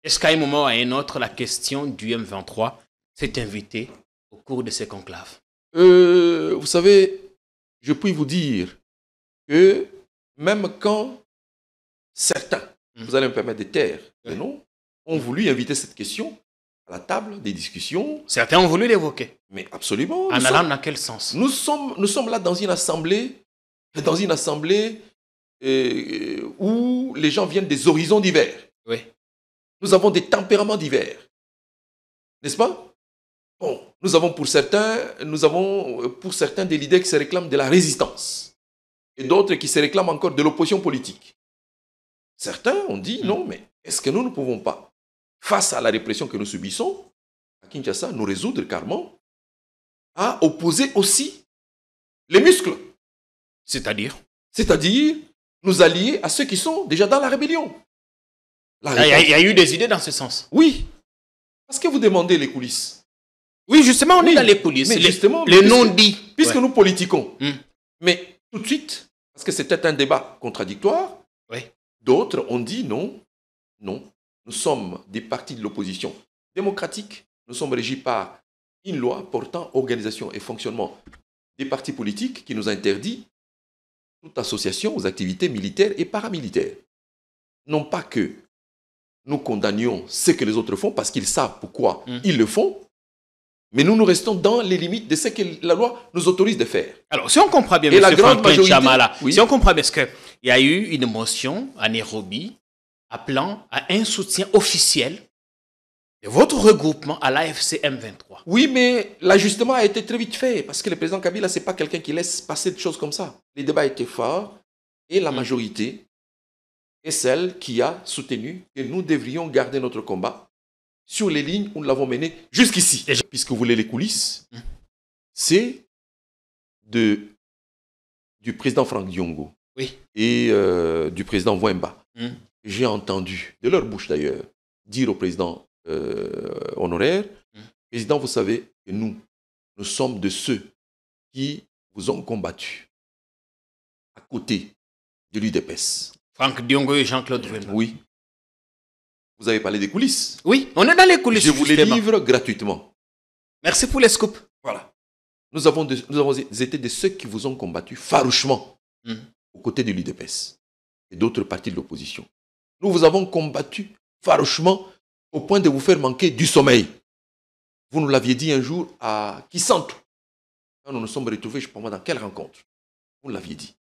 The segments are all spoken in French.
Est-ce qu'à un moment ou à un autre, la question du M23 s'est invitée au cours de ces conclaves? Vous savez, je puis vous dire que même quand certains, vous allez me permettre de taire, non, ont voulu inviter cette question à la table des discussions. Certains ont voulu l'évoquer. Mais absolument. En allant dans quel sens? Nous sommes là dans une assemblée où les gens viennent des horizons divers. Oui. Nous avons des tempéraments divers. N'est-ce pas? Bon, nous avons pour certains des leaders qui se réclament de la résistance et d'autres qui se réclament encore de l'opposition politique. Certains ont dit non, mais est-ce que nous ne pouvons pas, face à la répression que nous subissons, à Kinshasa, nous résoudre carrément à opposer aussi les muscles? C'est-à-dire nous allier à ceux qui sont déjà dans la rébellion. Il y a eu des idées dans ce sens. Oui. Parce que vous demandez les coulisses. Oui, justement, on est dans les coulisses. Les non-dits. Puisque nous politiquons. Mais tout de suite, parce que c'était un débat contradictoire, d'autres ont dit non, nous sommes des partis de l'opposition démocratique, nous sommes régis par une loi portant organisation et fonctionnement des partis politiques qui nous interdit toute association aux activités militaires et paramilitaires. Non pas que nous condamnions ce que les autres font parce qu'ils savent pourquoi ils le font, mais nous restons dans les limites de ce que la loi nous autorise de faire. Alors, si on comprend bien, et la grande majorité, Chamala, si on comprend bien, parce qu'il y a eu une motion à Nairobi appelant à un soutien officiel de votre regroupement à l'AFC M23. Oui, mais l'ajustement a été très vite fait, parce que le président Kabila, ce n'est pas quelqu'un qui laisse passer des choses comme ça. Les débats étaient forts, et la majorité est celle qui a soutenu que nous devrions garder notre combat sur les lignes où nous l'avons mené jusqu'ici. Puisque vous voulez les coulisses, c'est du président Franck Diongo et du président Wemba. J'ai entendu, de leur bouche d'ailleurs, dire au président honoraire, président, vous savez que nous sommes de ceux qui vous ont combattu à côté de l'UDPS. Franck Diongo et Jean-Claude Wemba. Oui. Vous avez parlé des coulisses. Oui, on est dans les coulisses. Je vous les livre gratuitement. Merci pour les scoops. Voilà. Nous avons été de ceux qui vous ont combattu farouchement aux côtés de l'UDPS et d'autres partis de l'opposition. Nous vous avons combattu farouchement au point de vous faire manquer du sommeil. Vous nous l'aviez dit un jour à Kisantu. Quand nous nous sommes retrouvés, je ne sais pas moi dans quelle rencontre. Vous l'aviez dit.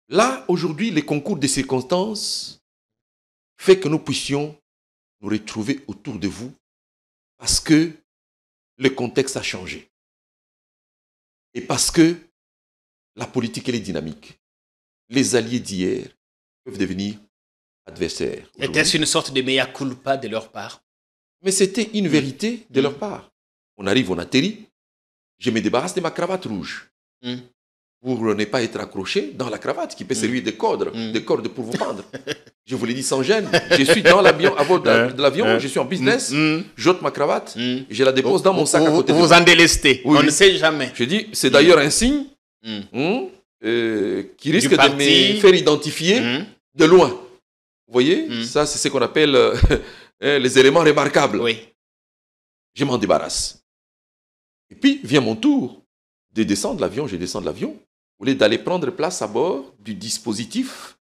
Là, aujourd'hui, les concours de circonstances fait que nous puissions nous retrouver autour de vous parce que le contexte a changé. Et parce que la politique, elle est dynamique. Les alliés d'hier peuvent devenir adversaires. Était-ce une sorte de mea culpa de leur part? Mais c'était une vérité de leur part. On arrive, on atterrit. Je me débarrasse de ma cravate rouge. Pour ne pas être accroché dans la cravate qui peut servir de corde pour vous pendre. Je vous l'ai dit sans gêne. Je suis dans l'avion, à bord de l'avion, je suis en business, j'ôte ma cravate, je la dépose dans mon sac à côté de moi. Vous en délestez, on ne sait jamais. Je dis, c'est d'ailleurs un signe qui risque de me faire identifier de loin. Vous voyez, ça c'est ce qu'on appelle les éléments remarquables. Oui. Je m'en débarrasse. Et puis vient mon tour de descendre l'avion, je descends de l'avion, au lieu d'aller prendre place à bord du dispositif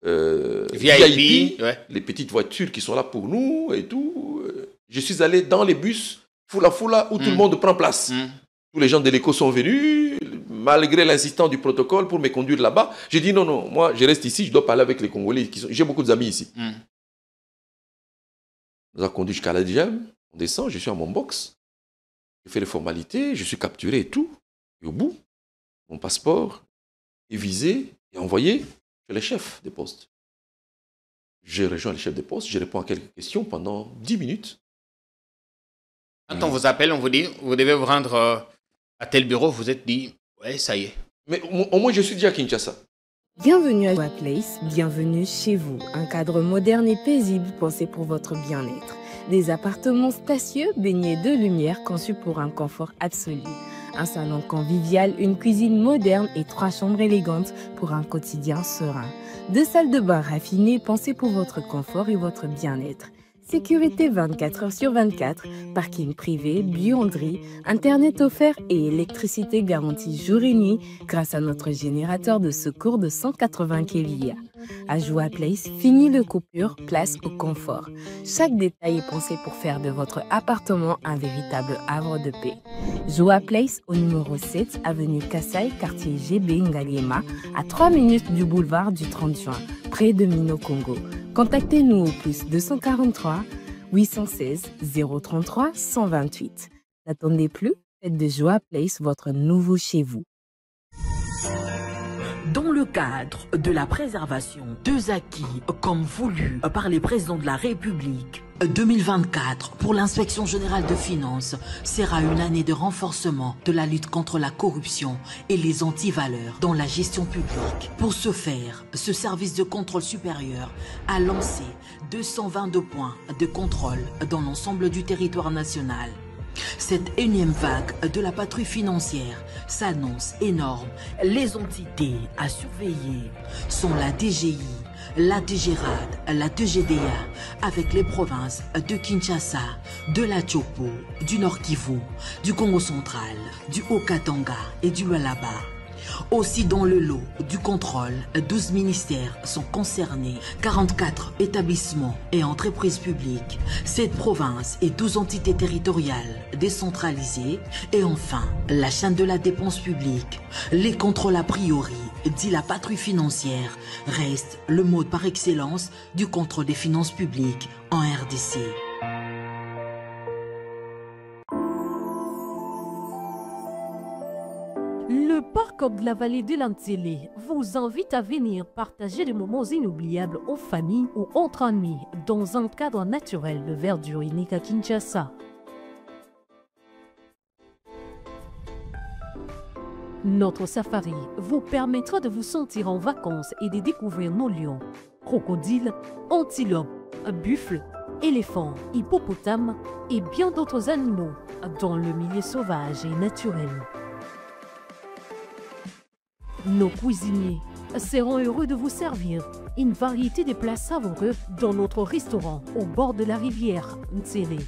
VIP, les petites voitures qui sont là pour nous et tout. Je suis allé dans les bus, foula, où tout le monde prend place. Tous les gens de l'éco sont venus, malgré l'insistance du protocole pour me conduire là-bas. J'ai dit non, moi je reste ici, je dois parler avec les Congolais. J'ai beaucoup d'amis ici. On nous a conduit jusqu'à la DGM, on descend, je suis à mon box, je fais les formalités, je suis capturé et tout. Et au bout, mon passeport est visé et envoyé chez les chefs des postes. Je rejoins les chefs des postes, je réponds à quelques questions pendant 10 minutes. Quand on vous appelle, on vous dit, vous devez vous rendre à tel bureau, vous êtes dit, ouais, ça y est. Mais au moins, je suis déjà à Kinshasa. Bienvenue à Place, bienvenue chez vous. Un cadre moderne et paisible pensé pour votre bien-être. Des appartements spacieux baignés de lumière conçus pour un confort absolu. Un salon convivial, une cuisine moderne et 3 chambres élégantes pour un quotidien serein. 2 salles de bain raffinées pensées pour votre confort et votre bien-être. Sécurité 24 heures sur 24, parking privé, buanderie, internet offert et électricité garantie jour et nuit grâce à notre générateur de secours de 180 kVA. À Joa Place, fini le coupure, place au confort. Chaque détail est pensé pour faire de votre appartement un véritable havre de paix. Joa Place au numéro 7, avenue Kassai, quartier GB Ngaliema, à 3 minutes du boulevard du 30 juin, près de Mino Congo. Contactez-nous au plus 243 816 033 128. N'attendez plus, faites de Joa Place votre nouveau chez vous. Dans le cadre de la préservation des acquis comme voulu par les présidents de la République, 2024 pour l'inspection générale de finances sera une année de renforcement de la lutte contre la corruption et les antivaleurs dans la gestion publique. Pour ce faire, ce service de contrôle supérieur a lancé 222 points de contrôle dans l'ensemble du territoire national. Cette énième vague de la patrouille financière s'annonce énorme. Les entités à surveiller sont la DGI, la DGRAD, la DGDA, avec les provinces de Kinshasa, de la Tchopo, du Nord Kivu, du Congo central, du Haut-Katanga et du Lualaba. Aussi dans le lot du contrôle, 12 ministères sont concernés, 44 établissements et entreprises publiques, 7 provinces et 12 entités territoriales décentralisées et enfin la chaîne de la dépense publique. Les contrôles a priori, dit la patrouille financière, restent le mode par excellence du contrôle des finances publiques en RDC. Le parc de la vallée de l'Antélé vous invite à venir partager des moments inoubliables aux familles ou entre amis dans un cadre naturel de verdure unique à Kinshasa. Notre safari vous permettra de vous sentir en vacances et de découvrir nos lions, crocodiles, antilopes, buffles, éléphants, hippopotames et bien d'autres animaux dans le milieu sauvage et naturel. Nos cuisiniers seront heureux de vous servir une variété de plats savoureux dans notre restaurant au bord de la rivière Ntélé.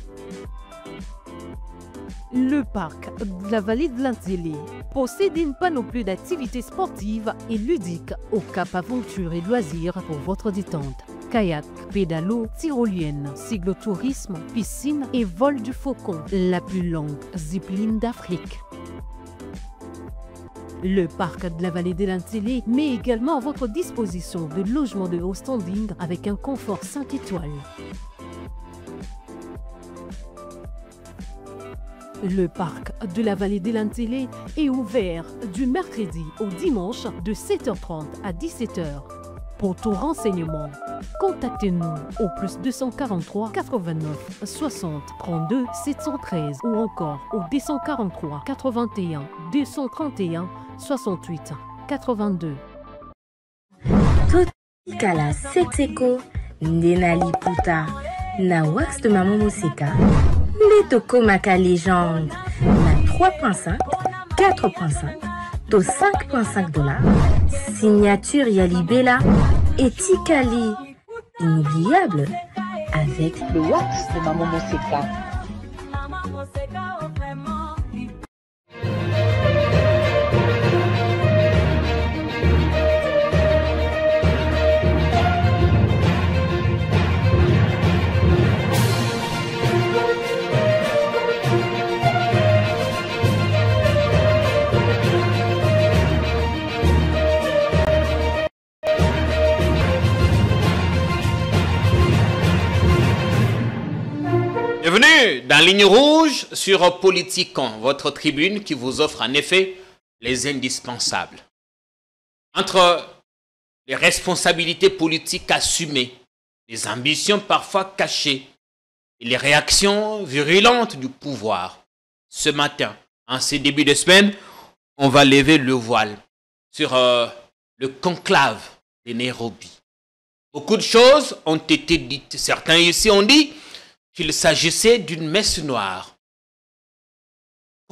Le parc de la vallée de l'Antélé possède une panoplie d'activités sportives et ludiques au Cap Aventure et Loisirs pour votre détente. Kayak, pédalo, tyrolienne, cyclotourisme, piscine et vol du faucon, la plus longue zipline d'Afrique. Le parc de la vallée de l'Antélé met également à votre disposition de logements de haut standing avec un confort 5 étoiles. Le parc de la vallée de l'Antélé est ouvert du mercredi au dimanche de 7h30 à 17h. Pour tout renseignement, contactez-nous au plus 243 89 60 32 713 ou encore au 243 81 231 68 82. Tokala Setseko Ndenali Puta na wax de Maman Moseka les Toko Maka légende na 3.5 4.5 to 5.5 $, signature Yalibela et Tikali inoubliable avec le wax de Maman Moseka. Bienvenue dans Ligne Rouge sur Politicon, votre tribune qui vous offre en effet les indispensables. Entre les responsabilités politiques assumées, les ambitions parfois cachées et les réactions virulentes du pouvoir, ce matin, en ce début de semaine, on va lever le voile sur le conclave de Nairobi. Beaucoup de choses ont été dites. Certains ici ont dit qu'il s'agissait d'une messe noire.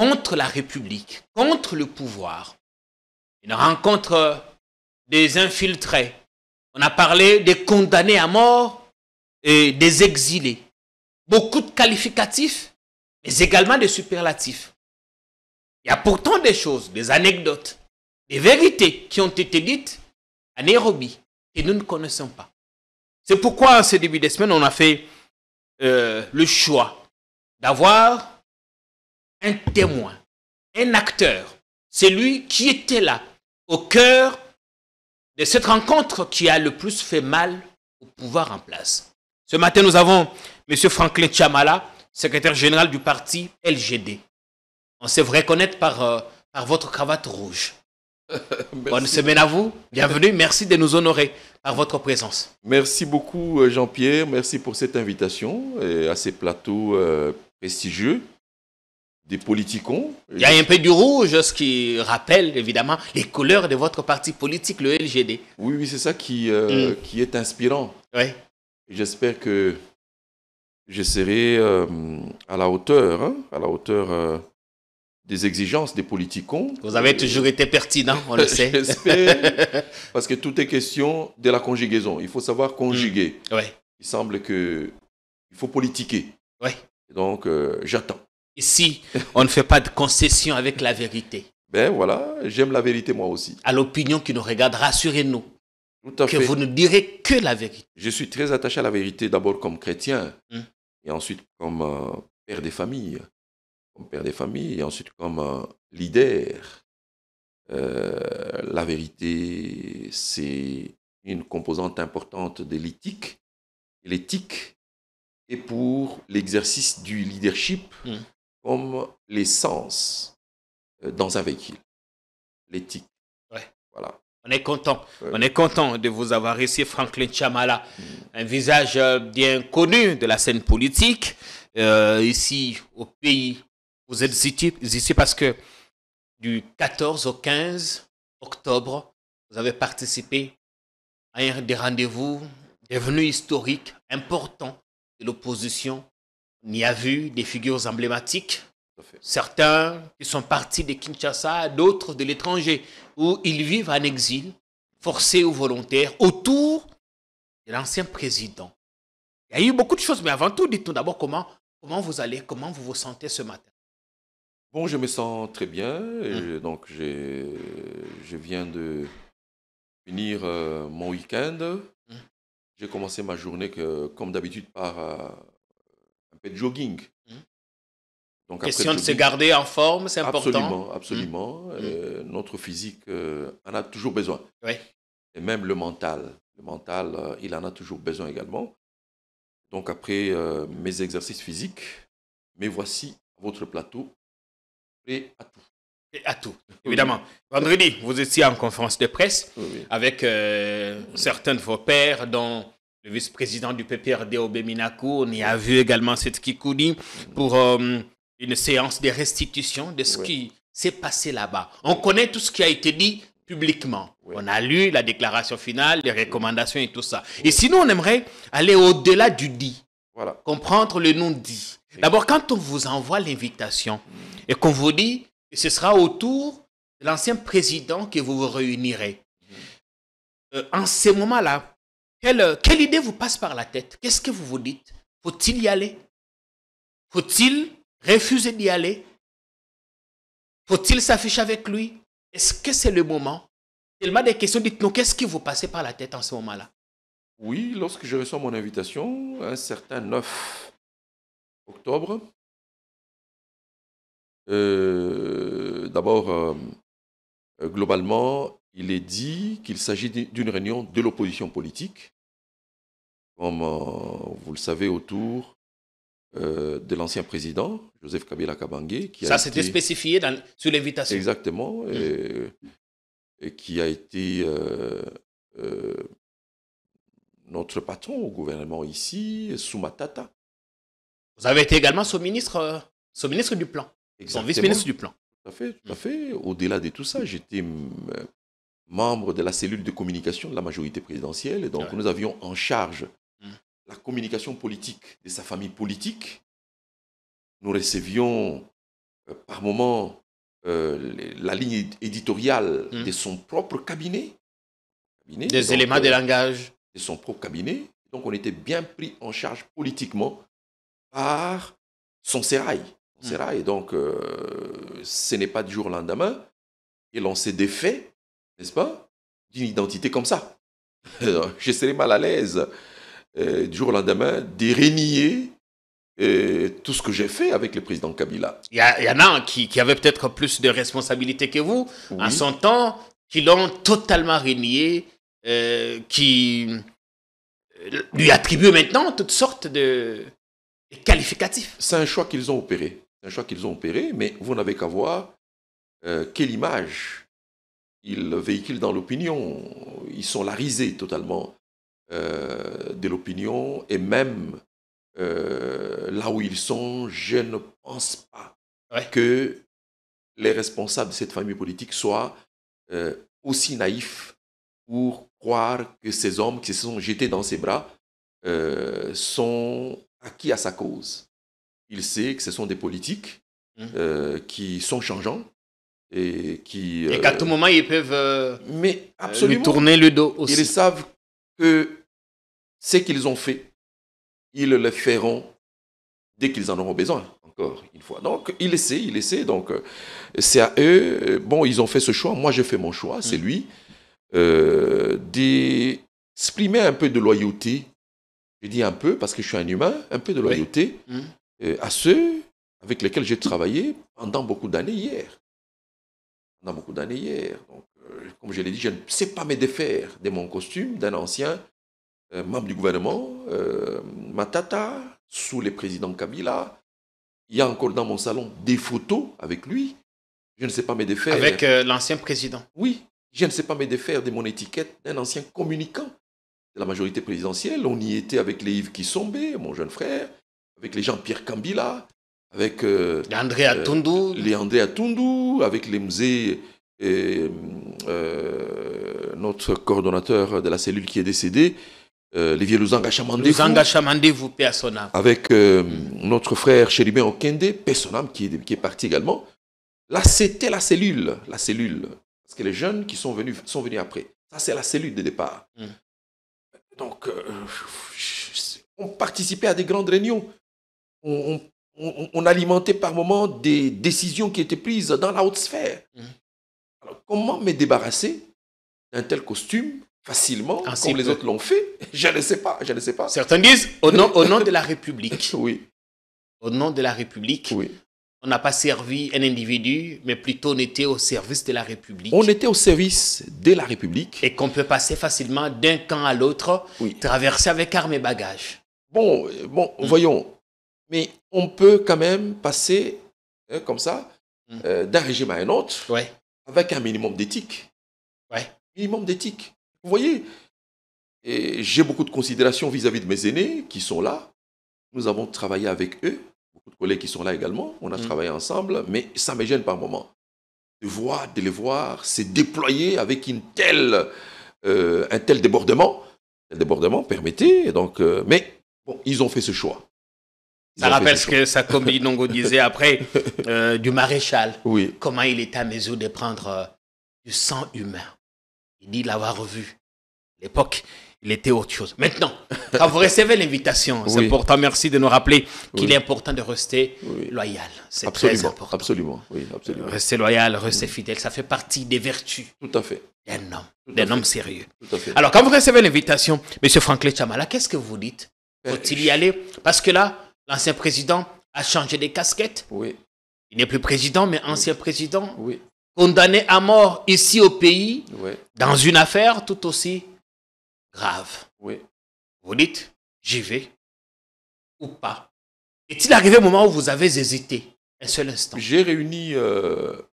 contre la République, contre le pouvoir. Une rencontre des infiltrés. On a parlé des condamnés à mort et des exilés. Beaucoup de qualificatifs, mais également des superlatifs. Il y a pourtant des choses, des anecdotes, des vérités qui ont été dites à Nairobi que nous ne connaissons pas. C'est pourquoi, en ce début de semaine, on a fait le choix d'avoir un témoin, un acteur, celui qui était là, au cœur de cette rencontre qui a le plus fait mal au pouvoir en place. Ce matin, nous avons M. Franklin Chamala, secrétaire général du parti LGD. On sait vous reconnaître par votre cravate rouge. Bonne semaine à vous, bienvenue, merci de nous honorer par votre présence. Merci beaucoup Jean-Pierre, merci pour cette invitation à ces plateaux prestigieux des Politicons. Il y a un peu du rouge, ce qui rappelle évidemment les couleurs de votre parti politique, le LGD. Oui, c'est ça qui est inspirant. Oui. J'espère que je serai à la hauteur des exigences des Politicons. Vous avez toujours été pertinent, on le sait. J'espère, parce que tout est question de la conjugaison. Il faut savoir conjuguer. Oui. Il semble qu'il faut politiquer. Oui. Donc, j'attends. Ici, on ne fait pas de concession avec la vérité. Ben voilà, j'aime la vérité moi aussi. À l'opinion qui nous regarde, rassurez-nous Tout à que fait. vous ne direz que la vérité. Je suis très attaché à la vérité, d'abord comme chrétien, et ensuite comme père des familles. Comme père des familles, et ensuite comme leader. La vérité, c'est une composante importante de l'éthique. Et l'éthique est pour l'exercice du leadership comme l'essence dans un véhicule. L'éthique. Ouais. Voilà. On est content. Ouais. On est content de vous avoir ici, Franklin Chamala, un visage bien connu de la scène politique. Ici, au pays, vous êtes ici parce que du 14 au 15 octobre, vous avez participé à un des rendez-vous devenu historique, important de l'opposition. On y a vu des figures emblématiques. Certains qui sont partis de Kinshasa, d'autres de l'étranger, où ils vivent en exil, forcés ou volontaires, autour de l'ancien président. Il y a eu beaucoup de choses, mais avant tout, dites-nous d'abord comment vous allez, comment vous vous sentez ce matin. Bon, je me sens très bien. Et donc, je viens de finir mon week-end. J'ai commencé ma journée, comme d'habitude, par un peu de jogging. Donc, question de se garder en forme, c'est Absolument, important. absolument. Notre physique en a toujours besoin. Oui. Et même le mental. Le mental, il en a toujours besoin également. Donc, après mes exercices physiques, me voici à votre plateau, prêt à tout. Et à tout, évidemment. Vendredi, vous étiez en conférence de presse avec certains de vos pairs, dont le vice-président du PPRD, Obé Minakou. On y a vu également cette Kikoudi pour une séance de restitution de ce qui s'est passé là-bas. On connaît tout ce qui a été dit publiquement. On a lu la déclaration finale, les recommandations et tout ça. Et sinon, on aimerait aller au-delà du dit, comprendre le non-dit. D'abord, quand on vous envoie l'invitation et qu'on vous dit que ce sera autour de l'ancien président que vous vous réunirez, en ces moments-là, quelle idée vous passe par la tête? Qu'est-ce que vous vous dites? Faut-il y aller? Faut-il refuser d'y aller? Faut-il s'afficher avec lui? Est-ce que c'est le moment? Tellement des questions, dites-nous, qu'est-ce qui vous passe par la tête en ce moment-là? Oui, lorsque je reçois mon invitation, un certain 9 octobre, d'abord, globalement, il est dit qu'il s'agit d'une réunion de l'opposition politique, comme vous le savez, autour de l'ancien président, Joseph Kabila Kabange. Ça, c'était spécifié sur l'invitation. Exactement, et qui a été notre patron au gouvernement ici, Soumatata. Vous avez été également son ministre du Plan, son vice-ministre du Plan. Tout à fait, tout à fait. Au-delà de tout ça, j'étais membre de la cellule de communication de la majorité présidentielle, et donc nous avions en charge la communication politique de sa famille politique. Nous recevions par moment, la ligne éditoriale de son propre cabinet. Des éléments de langage. De son propre cabinet. Donc, on était bien pris en charge politiquement par son sérail. Et donc, ce n'est pas du jour au lendemain. Et l'on s'est défait, n'est-ce pas, d'une identité comme ça. Je serais mal à l'aise du jour au lendemain de renier tout ce que j'ai fait avec le président Kabila. Il y en a qui avaient peut-être plus de responsabilités que vous, Oui. en son temps, qui l'ont totalement renié, qui lui attribuent maintenant toutes sortes de qualificatifs. C'est un choix qu'ils ont opéré. Mais vous n'avez qu'à voir quelle image ils véhiculent dans l'opinion. Ils sont la risée totalement de l'opinion, et même là où ils sont, je ne pense pas que les responsables de cette famille politique soient aussi naïfs pour croire que ces hommes qui se sont jetés dans ses bras sont acquis à sa cause. Il sait que ce sont des politiques qui sont changeants et qui... et qu'à tout moment, ils peuvent mais absolument, lui tourner le dos aussi. Ils savent que ce qu'ils ont fait, ils le feront dès qu'ils en auront besoin, encore une fois. Donc, il essaie. Donc, c'est à eux. Bon, ils ont fait ce choix. Moi, j'ai fait mon choix. C'est lui. D'exprimer un peu de loyauté. Je dis un peu parce que je suis un humain. Un peu de loyauté à ceux avec lesquels j'ai travaillé pendant beaucoup d'années hier. Donc, comme je l'ai dit, je ne sais pas me défaire de mon costume d'un ancien membre du gouvernement, Matata, sous le président Kabila. Il y a encore dans mon salon des photos avec lui. Je ne sais pas me défaire. Avec l'ancien président. Oui, je ne sais pas me défaire de mon étiquette d'un ancien communicant de la majorité présidentielle. On y était avec les Yves Kissombé, mon jeune frère, avec les Jean-Pierre Kambila, avec les André Atundu, avec les Mzé, notre coordonnateur de la cellule qui est décédé, les vieux Luzanga Chamandé-vous, paix à son âme. Avec notre frère Chéribin Okende, paix à son âme, qui est parti également. Là, c'était la cellule. Parce que les jeunes qui sont venus après. Ça, c'est la cellule de départ. Donc, on participait à des grandes réunions. On alimentait par moments des décisions qui étaient prises dans la haute sphère. Alors, comment me débarrasser d'un tel costume facilement, comme les autres l'ont fait? Je ne sais pas. Certains disent au nom de la République. Oui. Au nom de la République. Oui. On n'a pas servi un individu, mais plutôt on était au service de la République. On était au service de la République. Et qu'on peut passer facilement d'un camp à l'autre, traverser avec armes et bagages. Bon, voyons. Mais on peut quand même passer comme ça, d'un régime à un autre, avec un minimum d'éthique. Minimum d'éthique. Vous voyez, j'ai beaucoup de considération vis-à-vis de mes aînés qui sont là. Nous avons travaillé avec eux. Beaucoup de collègues qui sont là également. On a travaillé ensemble, mais ça me gêne par moment de les voir se déployer avec un tel débordement. Un débordement, permettez. Donc, mais bon, ils ont fait ce choix. Ça rappelle ce que Sakobi Nongo disait après du maréchal. Oui. Comment il était à mesure de prendre du sang humain. Il dit l'avoir revu. À l'époque, il était autre chose. Maintenant, quand vous recevez l'invitation, c'est important, merci de nous rappeler qu'il est important de rester loyal. C'est très important. Absolument. Rester loyal, rester fidèle, ça fait partie des vertus d'un homme sérieux. Tout à fait. Alors, quand vous recevez l'invitation, M. Franklin Chamala, qu'est-ce que vous dites? Faut-il y aller? Parce que là, l'ancien président a changé de casquette. Oui. Il n'est plus président, mais ancien président. Oui. Condamné à mort ici au pays, dans une affaire tout aussi grave. Oui. Vous dites, j'y vais ou pas? Est-il arrivé au moment où vous avez hésité un seul instant? J'ai réuni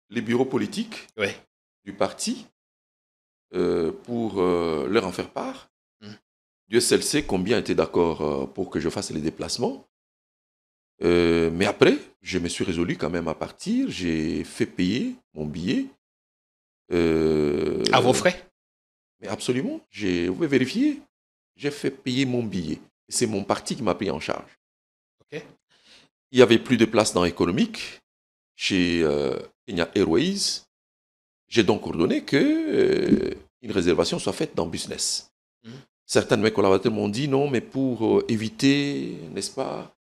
les bureaux politiques du parti pour leur en faire part. Dieu seul sait combien étaient d'accord pour que je fasse les déplacements. Mais après, je me suis résolu quand même à partir. J'ai fait payer mon billet. À vos frais? Mais absolument. Vous pouvez vérifier. J'ai fait payer mon billet. C'est mon parti qui m'a pris en charge. Il n'y avait plus de place dans l'économique. chez Kenya Airways, j'ai donc ordonné que une réservation soit faite dans Business. Certains de mes collaborateurs m'ont dit non, mais pour éviter, n'est-ce pas,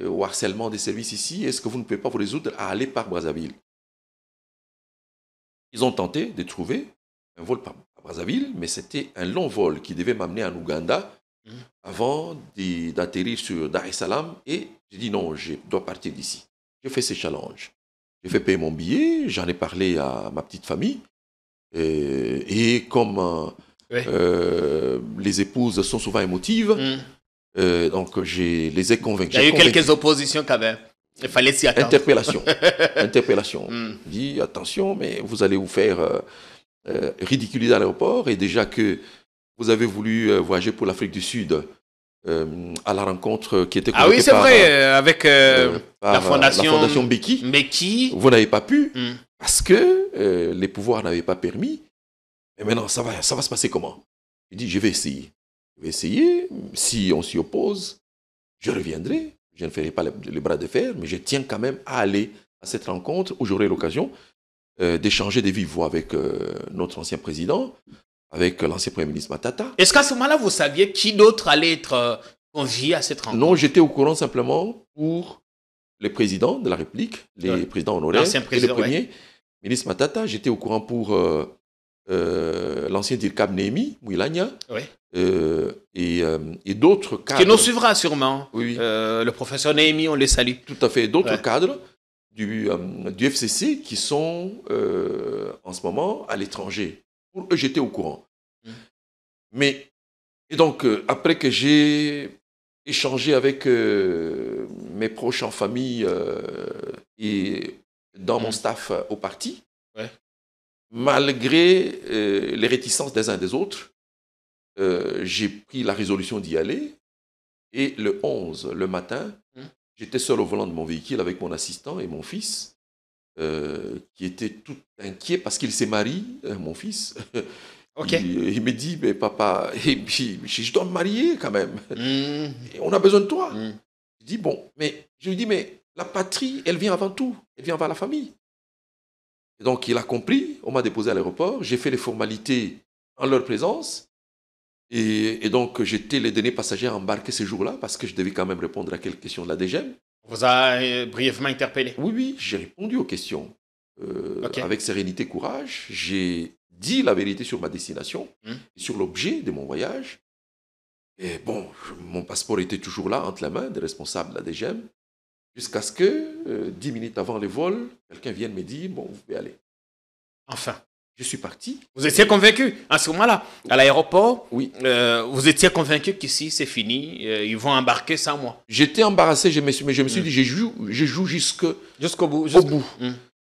au harcèlement des services ici, est-ce que vous ne pouvez pas vous résoudre à aller par Brazzaville? Ils ont tenté de trouver un vol par Brazzaville, mais c'était un long vol qui devait m'amener en Ouganda avant d'atterrir sur Dar es Salaam. Et j'ai dit non, je dois partir d'ici. J'ai fait ce challenge. J'ai fait payer mon billet, j'en ai parlé à ma petite famille. Et comme les épouses sont souvent émotives, donc je les ai convaincus. Il y a eu quelques oppositions quand même. Il fallait s'y attendre. Interpellation. Dit attention, mais vous allez vous faire ridiculiser à l'aéroport. Et déjà que vous avez voulu voyager pour l'Afrique du Sud à la rencontre qui était convoquée par, avec la fondation Mbeki. Vous n'avez pas pu parce que les pouvoirs n'avaient pas permis. Et maintenant, ça va se passer comment? Il dit, je vais essayer. Je vais essayer. Si on s'y oppose, je reviendrai. Je ne ferai pas les bras de fer, mais je tiens quand même à aller à cette rencontre où j'aurai l'occasion d'échanger des vives voix avec notre ancien président, avec l'ancien Premier ministre Matata. Est-ce qu'à ce moment-là, vous saviez qui d'autre allait être convié à cette rencontre? Non, j'étais au courant simplement pour les présidents de la République, les présidents honoraires et le Premier ministre Matata. J'étais au courant pour l'ancien DIRCAB Néhémie Mouilagna. Et d'autres cadres. Qui nous suivra sûrement. Oui. Le professeur Néhémie, on les salue. Tout à fait. D'autres cadres du FCC qui sont en ce moment à l'étranger. Pour eux, j'étais au courant. Mais, et donc, après que j'ai échangé avec mes proches en famille et dans mon staff au parti, malgré les réticences des uns et des autres, j'ai pris la résolution d'y aller. Et le 11, le matin, j'étais seul au volant de mon véhicule avec mon assistant et mon fils, qui était tout inquiet parce qu'il s'est marié, mon fils. Il me dit, mais papa, et puis, je dois me marier quand même. Et on a besoin de toi. Je dis, bon, mais je lui dis, mais la patrie, elle vient avant tout. Elle vient avant la famille. Et donc, il a compris. On m'a déposé à l'aéroport. J'ai fait les formalités en leur présence. Et donc, j'étais le dernier passager à embarquer ce jour-là parce que je devais quand même répondre à quelques questions de la DGM. Vous a brièvement interpellé? Oui, j'ai répondu aux questions avec sérénité, courage. J'ai dit la vérité sur ma destination, sur l'objet de mon voyage. Et bon, mon passeport était toujours là, entre les mains des responsables de la DGM, jusqu'à ce que, 10 minutes avant le vol, quelqu'un vienne me dire, bon, vous pouvez aller. Enfin. Je suis parti. Vous étiez convaincu, à ce moment-là, à l'aéroport, oui. Vous étiez convaincu qu'ici, c'est fini, ils vont embarquer sans moi. J'étais embarrassé, mais je me suis dit, je joue jusqu'au bout.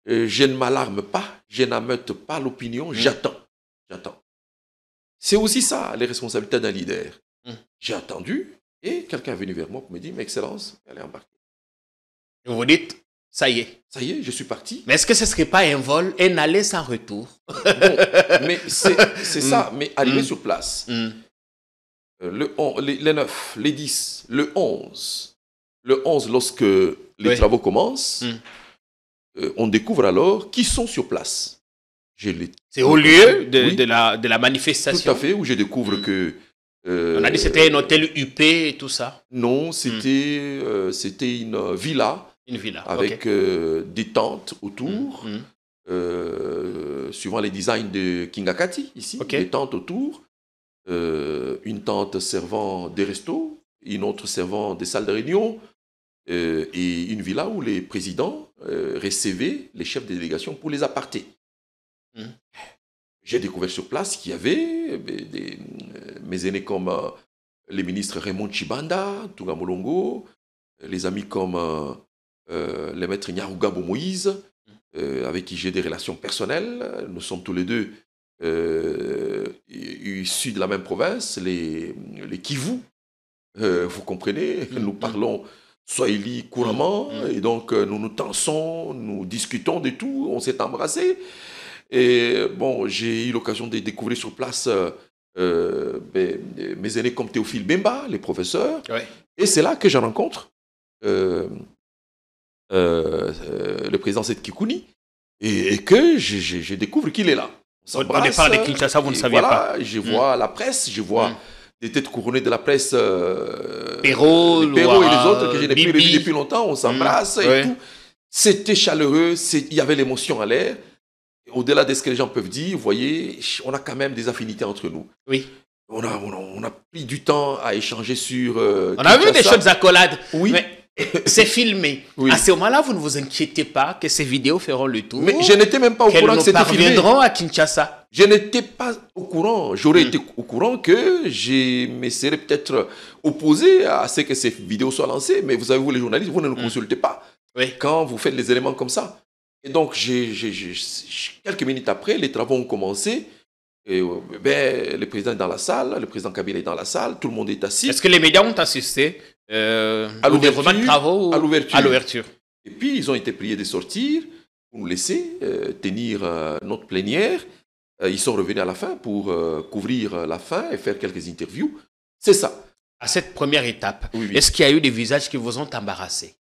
Je ne m'alarme pas, je n'ameute pas l'opinion, j'attends. C'est aussi ça, les responsabilités d'un leader. J'ai attendu, et quelqu'un est venu vers moi pour me dire, mais Excellence, elle est embarquée. Et vous dites, ça y est. Ça y est, je suis parti. Mais est-ce que ce ne serait pas un vol, un aller sans retour? Bon, mais c'est ça, mais arrivé sur place. Les 9, les 10, le 11. Le 11, lorsque les travaux commencent, on découvre alors qui sont sur place. C'est au lieu de la manifestation. Tout à fait, où je découvre que... on a dit que c'était un hôtel UP et tout ça. Non, c'était une villa. Une villa, avec des tentes autour, suivant les designs de Kingakati, ici, des tentes autour, une tente servant des restos, une autre servant des salles de réunion, et une villa où les présidents recevaient les chefs de délégation pour les apartés. J'ai découvert sur place qu'il y avait mes aînés comme les ministres Raymond Chibanda, Touga Molongo, les amis comme... les maîtres Nyaruga Moïse, avec qui j'ai des relations personnelles. Nous sommes tous les deux issus de la même province, les Kivu. Vous comprenez, nous parlons Swahili couramment, et donc nous nous tensons, nous discutons de tout, on s'est embrassés. Et bon, j'ai eu l'occasion de découvrir sur place mes aînés comme Théophile Bemba, les professeurs. Et c'est là que je rencontre le président Seth Kikouni, et que je découvre qu'il est là. Au départ de Kinshasa, vous ne saviez pas. Je vois la presse, je vois des têtes couronnées de la presse, Perrault et les autres que je n'ai plus revus depuis longtemps, on s'embrasse et tout. C'était chaleureux, il y avait l'émotion à l'air. Au-delà de ce que les gens peuvent dire, vous voyez, on a quand même des affinités entre nous. Oui. On a pris du temps à échanger sur... on a vu des choses accolades. Oui. Mais c'est filmé. Oui. À ce moment-là, vous ne vous inquiétez pas que ces vidéos feront le tour. Mais je n'étais même pas au courant que c'était filmé. Qu'elles parviendront à Kinshasa. Je n'étais pas au courant. J'aurais été au courant que je me serais peut-être opposé à ce que ces vidéos soient lancées. Mais vous savez, vous les journalistes, vous ne nous consultez pas quand vous faites les éléments comme ça. Et donc, quelques minutes après, les travaux ont commencé. Et, le président est dans la salle, le président Kabila est dans la salle, tout le monde est assis. Est-ce que les médias ont assisté au déroulement de travaux à l'ouverture. Et puis, ils ont été priés de sortir pour nous laisser tenir notre plénière. Ils sont revenus à la fin pour couvrir la fin et faire quelques interviews. C'est ça. À cette première étape, oui. Est-ce qu'il y a eu des visages qui vous ont embarrassé?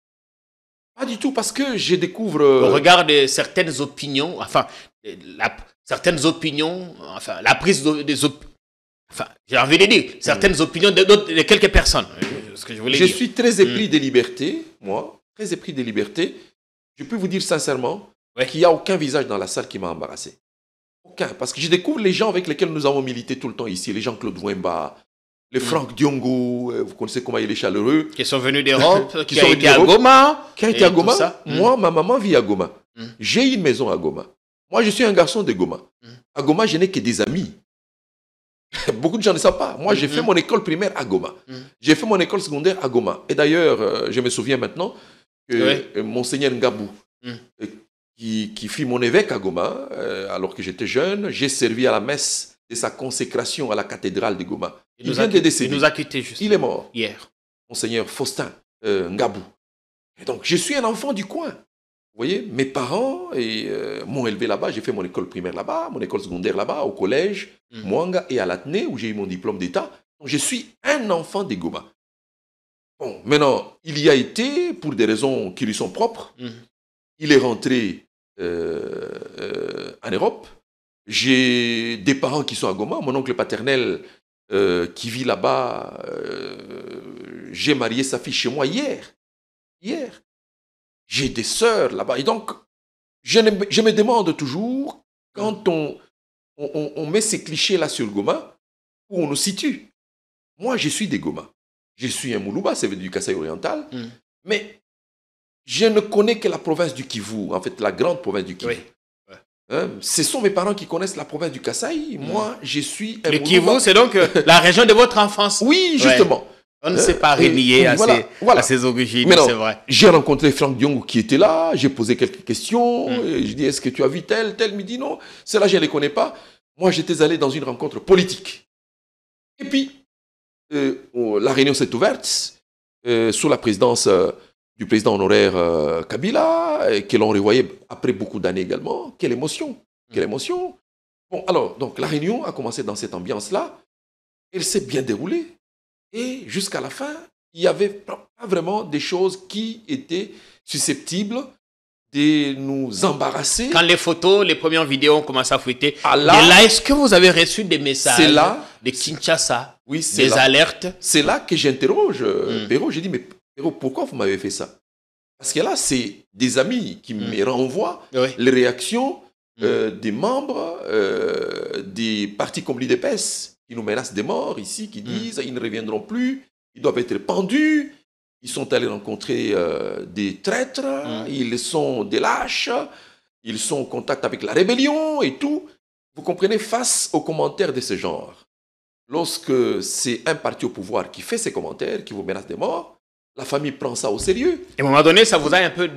Pas du tout, parce que je découvre... Au regard de certaines opinions, certaines opinions, la prise des opinions, j'ai envie de dire, certaines opinions de quelques personnes. Ce que je suis très épris des libertés, moi, très épris des libertés. Je peux vous dire sincèrement qu'il n'y a aucun visage dans la salle qui m'a embarrassé. Aucun, parce que je découvre les gens avec lesquels nous avons milité tout le temps ici, les Jean-Claude Wemba, les Franck Diongo, vous connaissez comment il est chaleureux. Qui sont venus d'Europe, qui ont été à Goma. Qui a été à Goma. Moi, ma maman vit à Goma. J'ai une maison à Goma. Moi, je suis un garçon de Goma. À Goma, je n'ai que des amis. Beaucoup de gens ne savent pas. Moi, j'ai fait mon école primaire à Goma. J'ai fait mon école secondaire à Goma. Et d'ailleurs, je me souviens maintenant que Monseigneur Ngabou, qui fut mon évêque à Goma, alors que j'étais jeune, j'ai servi à la messe de sa consécration à la cathédrale de Goma. Il vient de décéder. Il nous a quittés juste. Il est mort. Hier. Monseigneur Faustin Ngabou. Et donc, je suis un enfant du coin. Vous voyez, mes parents m'ont élevé là-bas. J'ai fait mon école primaire là-bas, mon école secondaire là-bas, au collège, Mwanga et à l'Athénée, où j'ai eu mon diplôme d'État. Donc, je suis un enfant des Goma. Bon, maintenant, il y a été, pour des raisons qui lui sont propres, il est rentré en Europe. J'ai des parents qui sont à Goma. Mon oncle paternel qui vit là-bas, j'ai marié sa fille chez moi hier. J'ai des sœurs là-bas. Et donc, je me demande toujours, quand on met ces clichés-là sur Goma, où on nous situe. Moi, je suis des Goma. Je suis un Moulouba, c'est du Kasaï oriental. Mais je ne connais que la province du Kivu, en fait, la grande province du Kivu. Ce sont mes parents qui connaissent la province du Kasaï. Moi, je suis un Le Kivu, c'est donc la région de votre enfance. Oui, justement. On ne s'est pas renié à ses origines, c'est vrai. J'ai rencontré Franck Diongo qui était là, j'ai posé quelques questions, je dis, est-ce que tu as vu tel? Il me dit non, ceux-là, je ne les connais pas. Moi, j'étais allé dans une rencontre politique. Et puis, la réunion s'est ouverte sous la présidence du président honoraire Kabila, que l'on revoyait après beaucoup d'années également. Quelle émotion! Quelle émotion! Bon, alors, donc, la réunion a commencé dans cette ambiance-là. Elle s'est bien déroulée. Et jusqu'à la fin, il n'y avait pas vraiment des choses qui étaient susceptibles de nous embarrasser. Quand les photos, les premières vidéos ont commencé à fuiter, là, est-ce que vous avez reçu des messages de Kinshasa, des alertes? C'est là que j'interroge Perrault. J'ai dit, mais Perrault, pourquoi vous m'avez fait ça? Parce que là, c'est des amis qui me renvoient les réactions des membres des partis comme l'IDPS qui nous menacent des morts ici, qui disent ils ne reviendront plus, ils doivent être pendus, ils sont allés rencontrer des traîtres, ils sont des lâches, ils sont en contact avec la rébellion et tout. Vous comprenez, face aux commentaires de ce genre, lorsque c'est un parti au pouvoir qui fait ces commentaires, qui vous menace des morts, la famille prend ça au sérieux. Et à un moment donné, ça vous a un peu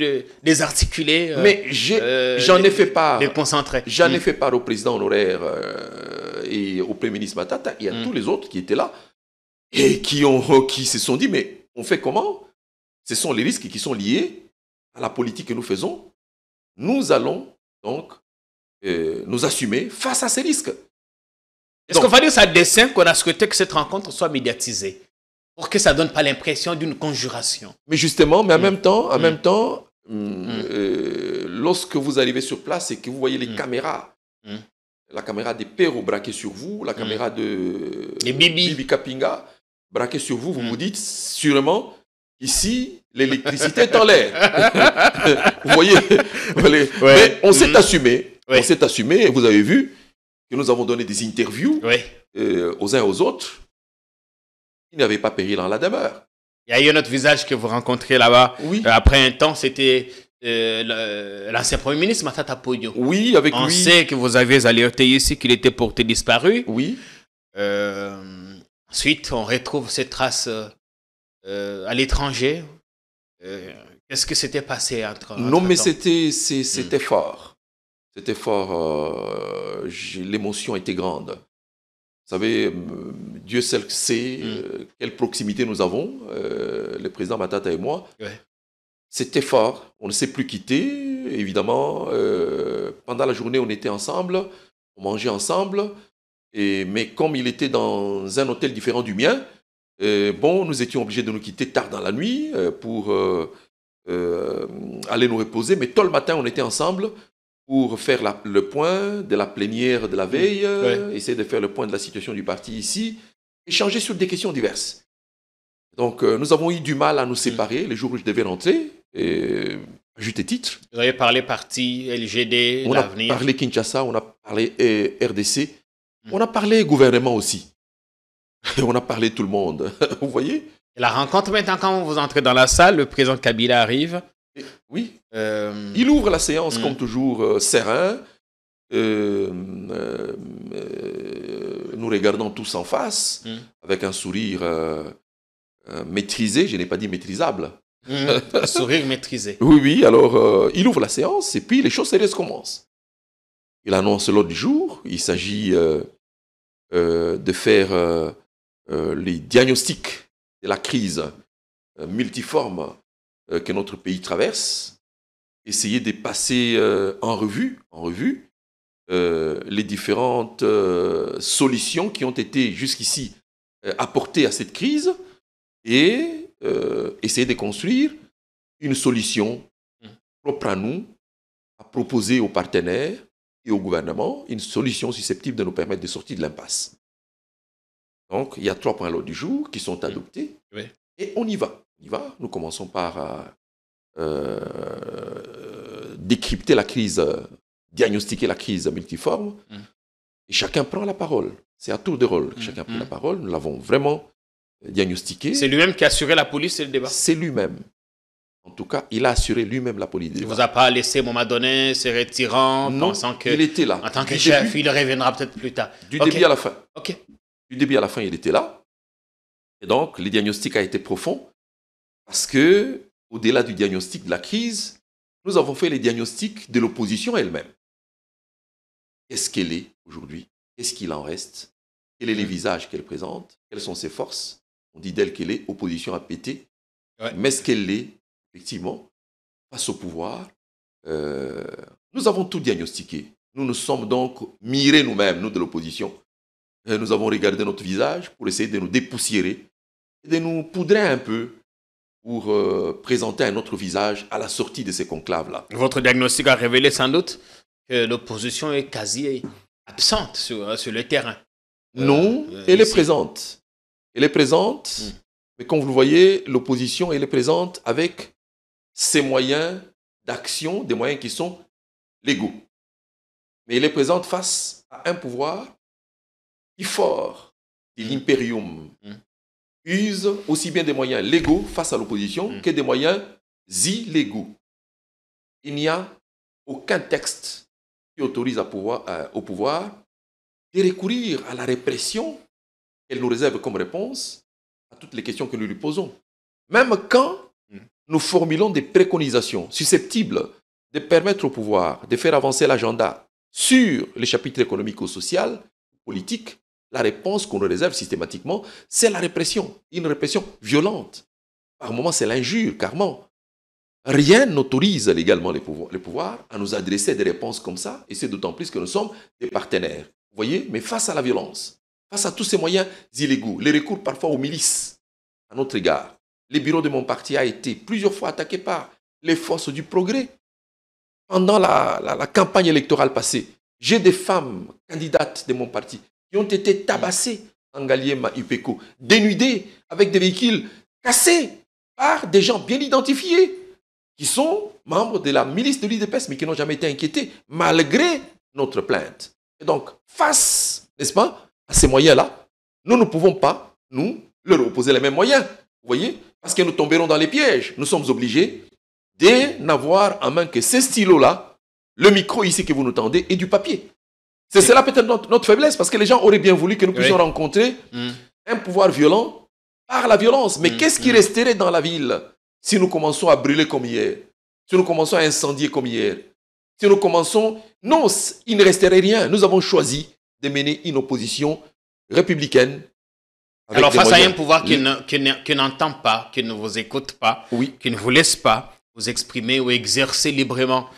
désarticulé. Mais j'en ai fait part. Déconcentré. J'en ai fait part au président honoraire et au Premier ministre Matata. Il y a tous les autres qui étaient là et qui se sont dit, mais on fait comment? Ce sont les risques qui sont liés à la politique que nous faisons. Nous allons donc nous assumer face à ces risques. Est-ce qu'on va dire que c'est à dessein qu'on a souhaité que cette rencontre soit médiatisée? Pour que ça ne donne pas l'impression d'une conjuration. Mais justement, mais en même temps, lorsque vous arrivez sur place et que vous voyez les caméras, la caméra des Perro braquée sur vous, la caméra de Bibi Kapinga braquée sur vous, vous vous dites sûrement, ici, l'électricité est en l'air. Vous voyez, mais on s'est assumé. On s'est assumé et vous avez vu que nous avons donné des interviews aux uns et aux autres. Il n'y avait pas péril en la demeure. Il y a eu un autre visage que vous rencontrez là-bas. Oui. Après un temps, c'était l'ancien Premier ministre, Matata Ponyo. Oui, avec lui. On sait que vous avez alerté ici qu'il était porté disparu. Oui. Ensuite, on retrouve ces traces à l'étranger. Qu'est-ce que s'était passé entre Non, mais temps? c'était fort. C'était fort. L'émotion était grande. Vous savez, Dieu seul sait quelle proximité nous avons, le président Matata et moi. Ouais. C'était fort. On ne s'est plus quitté, évidemment. Pendant la journée, on était ensemble, on mangeait ensemble. Mais comme il était dans un hôtel différent du mien, nous étions obligés de nous quitter tard dans la nuit pour aller nous reposer. Mais tôt le matin, on était ensemble pour faire le point de la plénière de la veille, essayer de faire le point de la situation du parti ici, échanger sur des questions diverses. Donc, nous avons eu du mal à nous séparer les jours où je devais rentrer, à juste titre. Vous avez parlé parti, LGD, on l'avenir. On a parlé Kinshasa, on a parlé RDC, on a parlé gouvernement aussi. Et on a parlé tout le monde, vous voyez? Et la rencontre maintenant, quand vous entrez dans la salle, le président Kabila arrive. Oui, il ouvre la séance comme toujours serein, nous regardons tous en face, avec un sourire maîtrisé, je n'ai pas dit maîtrisable. Un sourire maîtrisé. Oui, alors il ouvre la séance et puis les choses sérieuses commencent. Il annonce l'ordre du jour, il s'agit de faire les diagnostics de la crise multiforme que notre pays traverse, essayer de passer en revue les différentes solutions qui ont été jusqu'ici apportées à cette crise et essayer de construire une solution propre à nous, à proposer aux partenaires et au gouvernement, une solution susceptible de nous permettre de sortir de l'impasse. Donc, il y a 3 points à l'ordre du jour qui sont adoptés et on y va. Nous commençons par décrypter la crise, diagnostiquer la crise multiforme. Et chacun prend la parole. C'est à tour de rôle que chacun prend la parole. Nous l'avons vraiment diagnostiqué. C'est lui-même qui a assuré la police et le débat? C'est lui-même. En tout cas, il a assuré lui-même la police. Il ne vous a pas laissé au moment donné, se retirant, non, pensant que... il était là. En tant que chef, il reviendra peut-être plus tard. Du début à la fin. Ok. Du début à la fin, il était là. Et donc, le diagnostic a été profond. Parce que, au-delà du diagnostic de la crise, nous avons fait les diagnostics de l'opposition elle-même. Qu'est-ce qu'elle est aujourd'hui? Qu'est-ce qu'il en reste? Quels sont les visages qu'elle présente? Quelles sont ses forces? On dit d'elle qu'elle est opposition à péter. Mais est-ce qu'elle l'est, effectivement, face au pouvoir? Nous avons tout diagnostiqué. Nous nous sommes donc mirés nous-mêmes, nous de l'opposition. Nous avons regardé notre visage pour essayer de nous dépoussiérer et de nous poudrer un peu pour présenter un autre visage à la sortie de ces conclaves-là. Votre diagnostic a révélé sans doute que l'opposition est quasi absente sur le terrain. Non, elle est présente. Elle est présente, mais comme vous le voyez, l'opposition, elle est présente avec ses moyens d'action, des moyens qui sont légaux. Mais elle est présente face à un pouvoir qui, fort de l'impérium, use aussi bien des moyens légaux face à l'opposition que des moyens illégaux. Il n'y a aucun texte qui autorise au pouvoir de recourir à la répression qu'elle nous réserve comme réponse à toutes les questions que nous lui posons. Même quand nous formulons des préconisations susceptibles de permettre au pouvoir de faire avancer l'agenda sur les chapitres économiques ou sociaux, politiques, la réponse qu'on nous réserve systématiquement, c'est la répression. Une répression violente. Par moments, c'est l'injure, carrément. Rien n'autorise légalement les pouvoirs à nous adresser des réponses comme ça, et c'est d'autant plus que nous sommes des partenaires. Vous voyez? Mais face à la violence, face à tous ces moyens illégaux, les recours parfois aux milices à notre égard, le bureau de mon parti a été plusieurs fois attaqué par les forces du progrès. Pendant la campagne électorale passée, j'ai des femmes candidates de mon parti qui ont été tabassées en Ngaliema UPECO, dénudées avec des véhicules cassés par des gens bien identifiés qui sont membres de la milice de l'UDPS mais qui n'ont jamais été inquiétés malgré notre plainte. Et donc, face, n'est-ce pas, à ces moyens-là, nous ne pouvons pas, nous, leur opposer les mêmes moyens. Vous voyez? Parce que nous tomberons dans les pièges. Nous sommes obligés de n'avoir en main que ces stylos-là, le micro ici que vous nous tendez et du papier. C'est cela peut-être notre faiblesse, parce que les gens auraient bien voulu que nous puissions rencontrer un pouvoir violent par la violence. Mais qu'est-ce qui resterait dans la ville si nous commençons à brûler comme hier? Si nous commençons à incendier comme hier? Si nous commençons... Non, il ne resterait rien. Nous avons choisi de mener une opposition républicaine. Alors face à un pouvoir qui n'entend pas, qui ne vous écoute pas, qui ne vous laisse pas vous exprimer ou exercer librement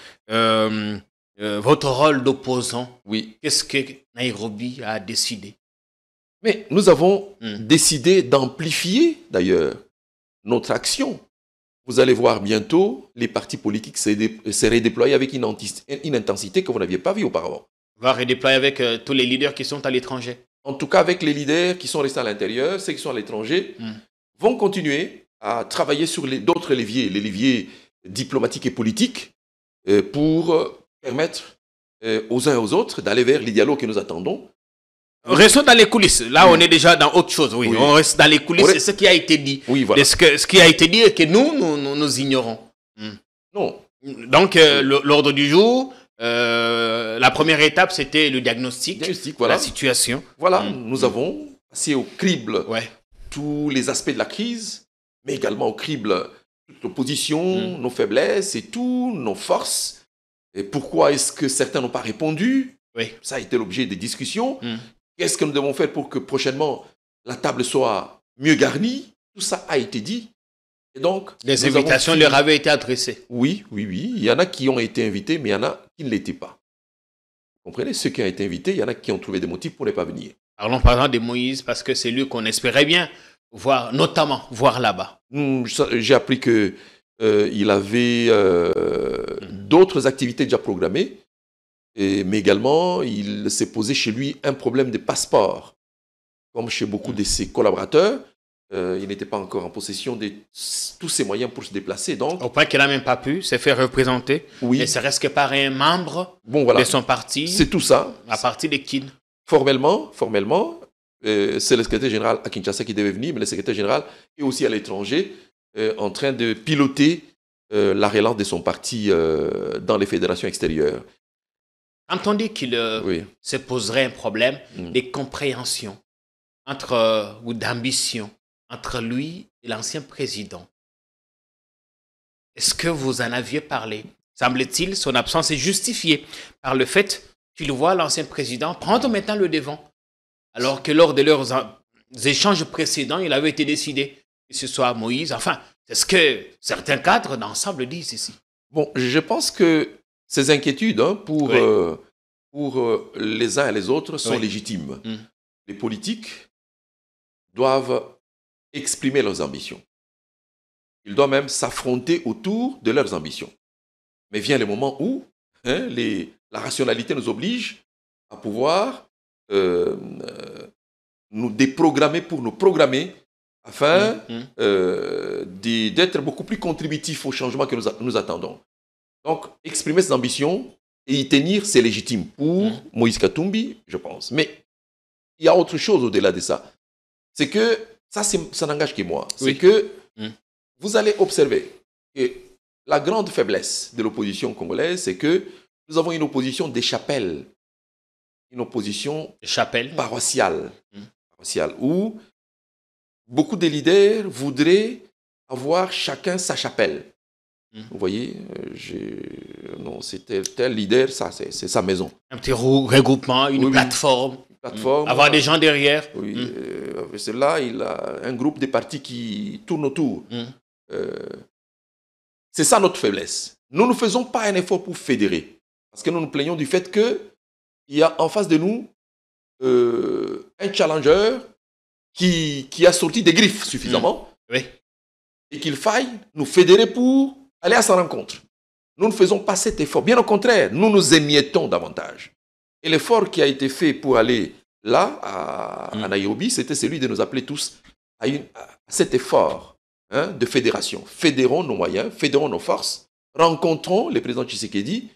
votre rôle d'opposant, qu'est-ce que Nairobi a décidé? Mais nous avons décidé d'amplifier d'ailleurs notre action. Vous allez voir bientôt, les partis politiques se redéployer avec une intensité que vous n'aviez pas vue auparavant. On va redéployer avec tous les leaders qui sont à l'étranger. En tout cas, avec les leaders qui sont restés à l'intérieur, ceux qui sont à l'étranger, vont continuer à travailler sur d'autres leviers, les leviers diplomatiques et politiques, pour permettre aux uns et aux autres d'aller vers les dialogues que nous attendons. Restons dans les coulisses. Là, on est déjà dans autre chose. Oui. On reste dans les coulisses. C'est ce qui a été dit. Oui, voilà. Ce qui a été dit et que nous ignorons. Non. Donc, l'ordre du jour, la première étape, c'était le diagnostic de la situation. Voilà, nous avons passé au crible tous les aspects de la crise, mais également au crible toute l'opposition, nos faiblesses et tout, nos forces. Et pourquoi est-ce que certains n'ont pas répondu? Ça a été l'objet des discussions. Qu'est-ce que nous devons faire pour que prochainement la table soit mieux garnie? Tout ça a été dit. Et donc, les invitations leur avaient été adressées. Oui. Il y en a qui ont été invités, mais il y en a qui ne l'étaient pas. Vous comprenez? Ceux qui ont été invités, il y en a qui ont trouvé des motifs pour ne pas venir. Parlons par exemple de Moïse, parce que c'est lui qu'on espérait bien voir, notamment voir là-bas. J'ai appris qu'il avait d'autres activités déjà programmées. Mais également, il s'est posé chez lui un problème de passeport. Comme chez beaucoup de ses collaborateurs, il n'était pas encore en possession de tous ses moyens pour se déplacer. Donc, au point qu'il n'a même pas pu se faire représenter. Et ça reste que par un membre de son parti. C'est tout ça. À partir de qui? Formellement, c'est le secrétaire général à Kinshasa qui devait venir, mais le secrétaire général est aussi à l'étranger, en train de piloter la relance de son parti dans les fédérations extérieures. Quand on dit qu'il se poserait un problème de compréhension ou d'ambition entre lui et l'ancien président, est-ce que vous en aviez parlé? Semble-t-il, son absence est justifiée par le fait qu'il voit l'ancien président prendre maintenant le devant, alors que lors de leurs échanges précédents, il avait été décidé que ce soit Moïse. Enfin, c'est ce que certains cadres d'ensemble disent ici. Bon, je pense que ces inquiétudes pour les uns et les autres sont légitimes. Les politiques doivent exprimer leurs ambitions. Ils doivent même s'affronter autour de leurs ambitions. Mais vient le moment où la rationalité nous oblige à pouvoir nous déprogrammer pour nous programmer afin d'être beaucoup plus contributifs au changement que nous attendons. Donc, exprimer ses ambitions et y tenir, c'est légitime pour Moïse Katumbi, je pense. Mais il y a autre chose au-delà de ça. C'est que, ça n'engage que moi, c'est que vous allez observer que la grande faiblesse de l'opposition congolaise, c'est que nous avons une opposition des chapelles, une opposition paroissiale, où beaucoup de leaders voudraient avoir chacun sa chapelle. Vous voyez, non, c'est tel leader, ça, c'est sa maison. Un petit regroupement, une plateforme. Avoir des gens derrière. Oui, là, il a un groupe de partis qui tournent autour. C'est ça notre faiblesse. Nous ne faisons pas un effort pour fédérer. Parce que nous nous plaignons du fait qu'il y a en face de nous un challenger qui a sorti des griffes suffisamment. Et qu'il faille nous fédérer pour aller à sa rencontre. Nous ne faisons pas cet effort. Bien au contraire, nous nous émiettons davantage. Et l'effort qui a été fait pour aller là, à Nairobi, c'était celui de nous appeler tous à cet effort de fédération. Fédérons nos moyens, fédérons nos forces, rencontrons le président Tshisekedi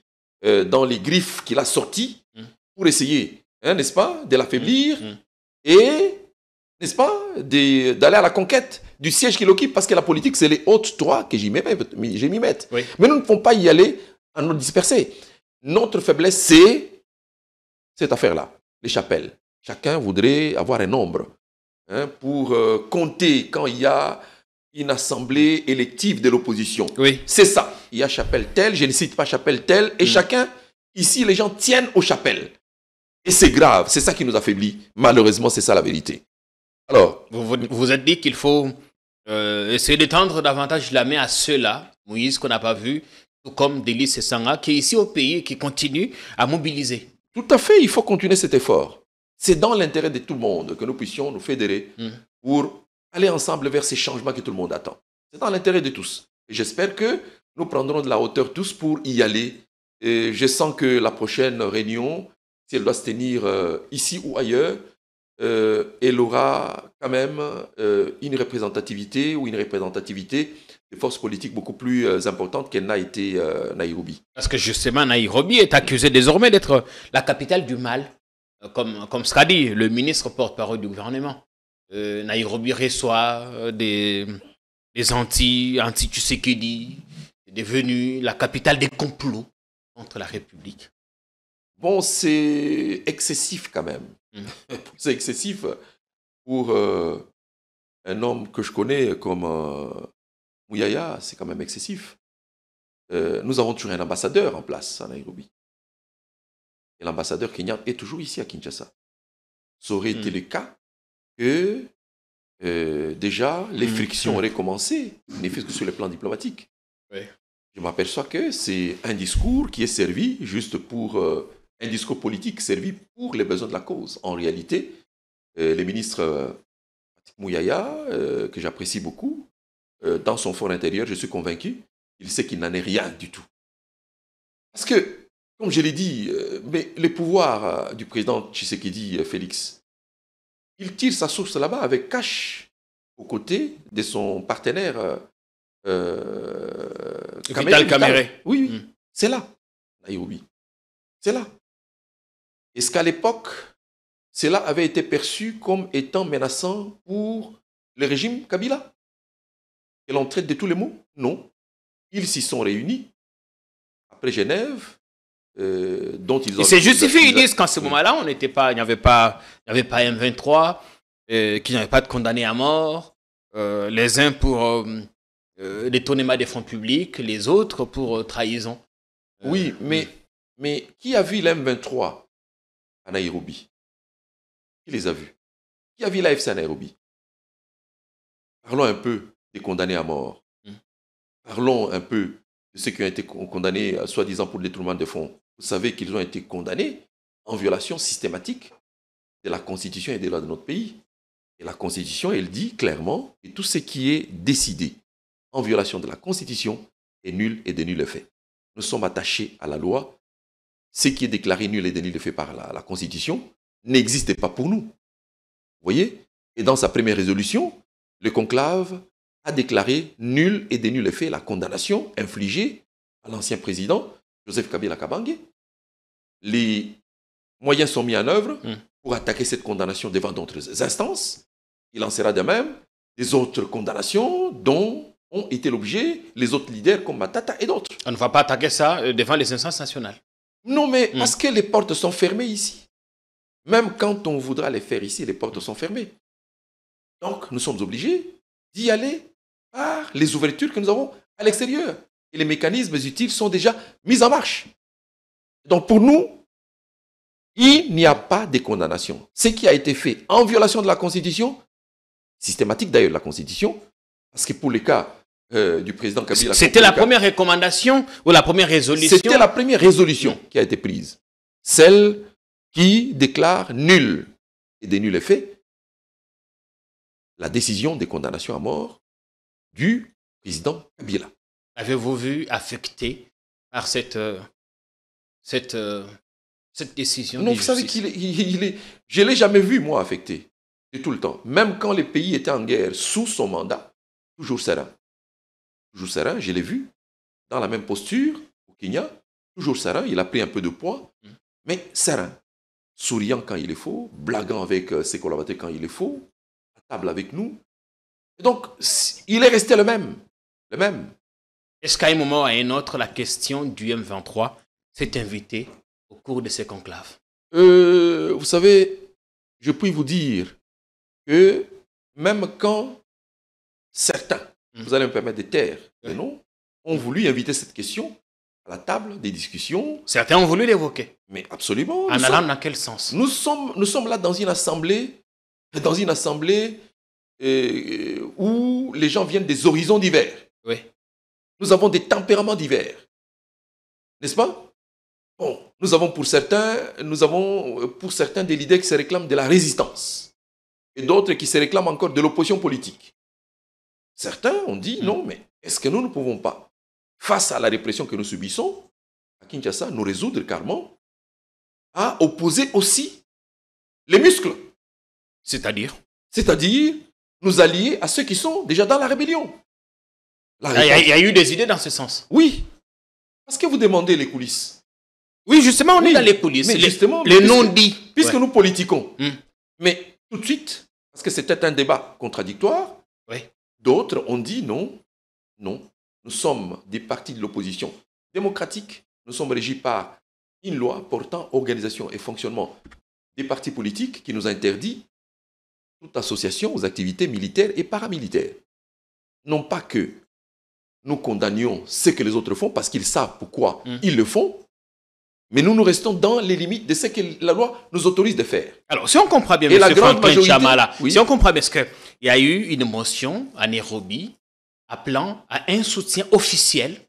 dans les griffes qu'il a sortis pour essayer, n'est-ce pas, de l'affaiblir et, n'est-ce pas, d'aller à la conquête du siège qu'il occupe, parce que la politique, c'est les hautes droits que j'y m'y mette. Oui. Mais nous ne pouvons pas y aller en nous disperser. Notre faiblesse, c'est cette affaire-là, les chapelles. Chacun voudrait avoir un nombre pour compter quand il y a une assemblée élective de l'opposition. Oui. C'est ça. Il y a chapelle telle, je ne cite pas chapelle telle, et chacun, ici, les gens tiennent aux chapelles. Et c'est grave, c'est ça qui nous affaiblit. Malheureusement, c'est ça la vérité. Alors, vous êtes dit qu'il faut essayer d'étendre davantage la main à ceux-là, Moïse, qu'on n'a pas vu, tout comme Delis et Sanga, qui est ici au pays et qui continue à mobiliser. Tout à fait, il faut continuer cet effort. C'est dans l'intérêt de tout le monde que nous puissions nous fédérer pour aller ensemble vers ces changements que tout le monde attend. C'est dans l'intérêt de tous. Et j'espère que nous prendrons de la hauteur tous pour y aller. Et je sens que la prochaine réunion, si elle doit se tenir ici ou ailleurs, elle aura quand même une représentativité de forces politiques beaucoup plus importante qu'elle n'a été Nairobi. Parce que justement, Nairobi est accusée désormais d'être la capitale du mal, comme ce qu'a dit le ministre porte-parole du gouvernement. Nairobi reçoit des anti-Tshisekedi, est devenue la capitale des complots contre la République. Bon, c'est excessif quand même. C'est excessif pour un homme que je connais comme Mouyaya, c'est quand même excessif. Nous avons toujours un ambassadeur en place à Nairobi. Et l'ambassadeur kenyan est toujours ici à Kinshasa. Ça aurait été le cas que déjà les frictions auraient commencé, ne fût-ce que sur le plan diplomatique. Oui. Je m'aperçois que c'est un discours qui est servi juste pour... un discours politique servi pour les besoins de la cause. En réalité, le ministre Mouyaya, que j'apprécie beaucoup, dans son fort intérieur, je suis convaincu, il sait qu'il n'en est rien du tout. Parce que, comme je l'ai dit, mais les pouvoirs du président Tshisekedi, Félix, il tire sa source là-bas avec cash aux côtés de son partenaire Vital Kamerhe. Oui, c'est là, Nairobi. C'est là. Est-ce qu'à l'époque, cela avait été perçu comme étant menaçant pour le régime Kabila? Et l'on traite de tous les mots? Non. Ils s'y sont réunis après Genève, dont ils ont... Et c'est justifié, ils disent qu'en ce moment-là, il n'y avait pas M23, qu'il n'y avait pas de condamnés à mort, les uns pour détournement des fonds publics, les autres pour trahison. Oui, mais qui a vu l'M23 à Nairobi? Qui les a vus? Qui a vu l'AFC à Nairobi? Parlons un peu des condamnés à mort. Parlons un peu de ceux qui ont été condamnés, soi-disant pour le détournement de fonds. Vous savez qu'ils ont été condamnés en violation systématique de la Constitution et des lois de notre pays. Et la Constitution, elle dit clairement que tout ce qui est décidé en violation de la Constitution est nul et de nul effet. Nous sommes attachés à la loi. Ce qui est déclaré nul et de nul effet par la Constitution n'existe pas pour nous. Vous voyez? Et dans sa première résolution, le conclave a déclaré nul et de nul effet la condamnation infligée à l'ancien président Joseph Kabila Kabange. Les moyens sont mis en œuvre pour attaquer cette condamnation devant d'autres instances. Il en sera de même des autres condamnations dont ont été l'objet les autres leaders comme Matata et d'autres. On ne va pas attaquer ça devant les instances nationales. Non, mais parce que les portes sont fermées ici. Même quand on voudra les faire ici, les portes sont fermées. Donc, nous sommes obligés d'y aller par les ouvertures que nous avons à l'extérieur. Et les mécanismes utiles sont déjà mis en marche. Donc, pour nous, il n'y a pas de condamnation. Ce qui a été fait en violation de la Constitution, systématique d'ailleurs de la Constitution, parce que pour les cas du président Kabila... C'était la première recommandation ou la première résolution? C'était la première résolution qui a été prise. Celle qui déclare nul et de nul effet la décision des condamnations à mort du président Kabila. Avez-vous vu affecté par cette décision Non, de vous savez justice? je ne l'ai jamais vu, moi, affecté. De tout le temps. Même quand les pays étaient en guerre sous son mandat, toujours serein. Toujours serein, je l'ai vu. Dans la même posture, au Kenya, toujours serein. Il a pris un peu de poids, mais serein. Souriant quand il est faut, blaguant avec ses collaborateurs quand il est faut, à table avec nous. Et donc, il est resté le même. Le même. Est-ce qu'à un moment ou à un autre, la question du M23 s'est invitée au cours de ces conclaves? Vous savez, je puis vous dire que même quand certains, vous allez me permettre de taire, non, ont voulu inviter cette question à la table des discussions. Certains ont voulu l'évoquer. Mais absolument. En allant dans quel sens? Nous sommes là dans une assemblée où les gens viennent des horizons divers. Oui. Nous avons des tempéraments divers. N'est-ce pas? Bon, nous avons pour certains des leaders qui se réclament de la résistance et d'autres qui se réclament encore de l'opposition politique. Certains ont dit non, mais est-ce que nous ne pouvons pas, face à la répression que nous subissons, à Kinshasa, nous résoudre carrément à opposer aussi les muscles? C'est-à-dire nous allier à ceux qui sont déjà dans la rébellion. Il y a eu des idées dans ce sens. Oui. Parce que vous demandez les coulisses. Oui, justement, on est dans les coulisses. Mais justement, les non-dits. Puisque nous politiquons. Mais tout de suite, parce que c'était un débat contradictoire, d'autres ont dit non, non. Nous sommes des partis de l'opposition démocratique. Nous sommes régis par une loi portant organisation et fonctionnement des partis politiques qui nous interdit toute association aux activités militaires et paramilitaires. Non pas que nous condamnions ce que les autres font parce qu'ils savent pourquoi ils le font, mais nous restons dans les limites de ce que la loi nous autorise de faire. Alors, si on comprend bien, M. Franklin Chamala, si on comprend bien, parce qu'il y a eu une motion à Nairobi appelant à un soutien officiel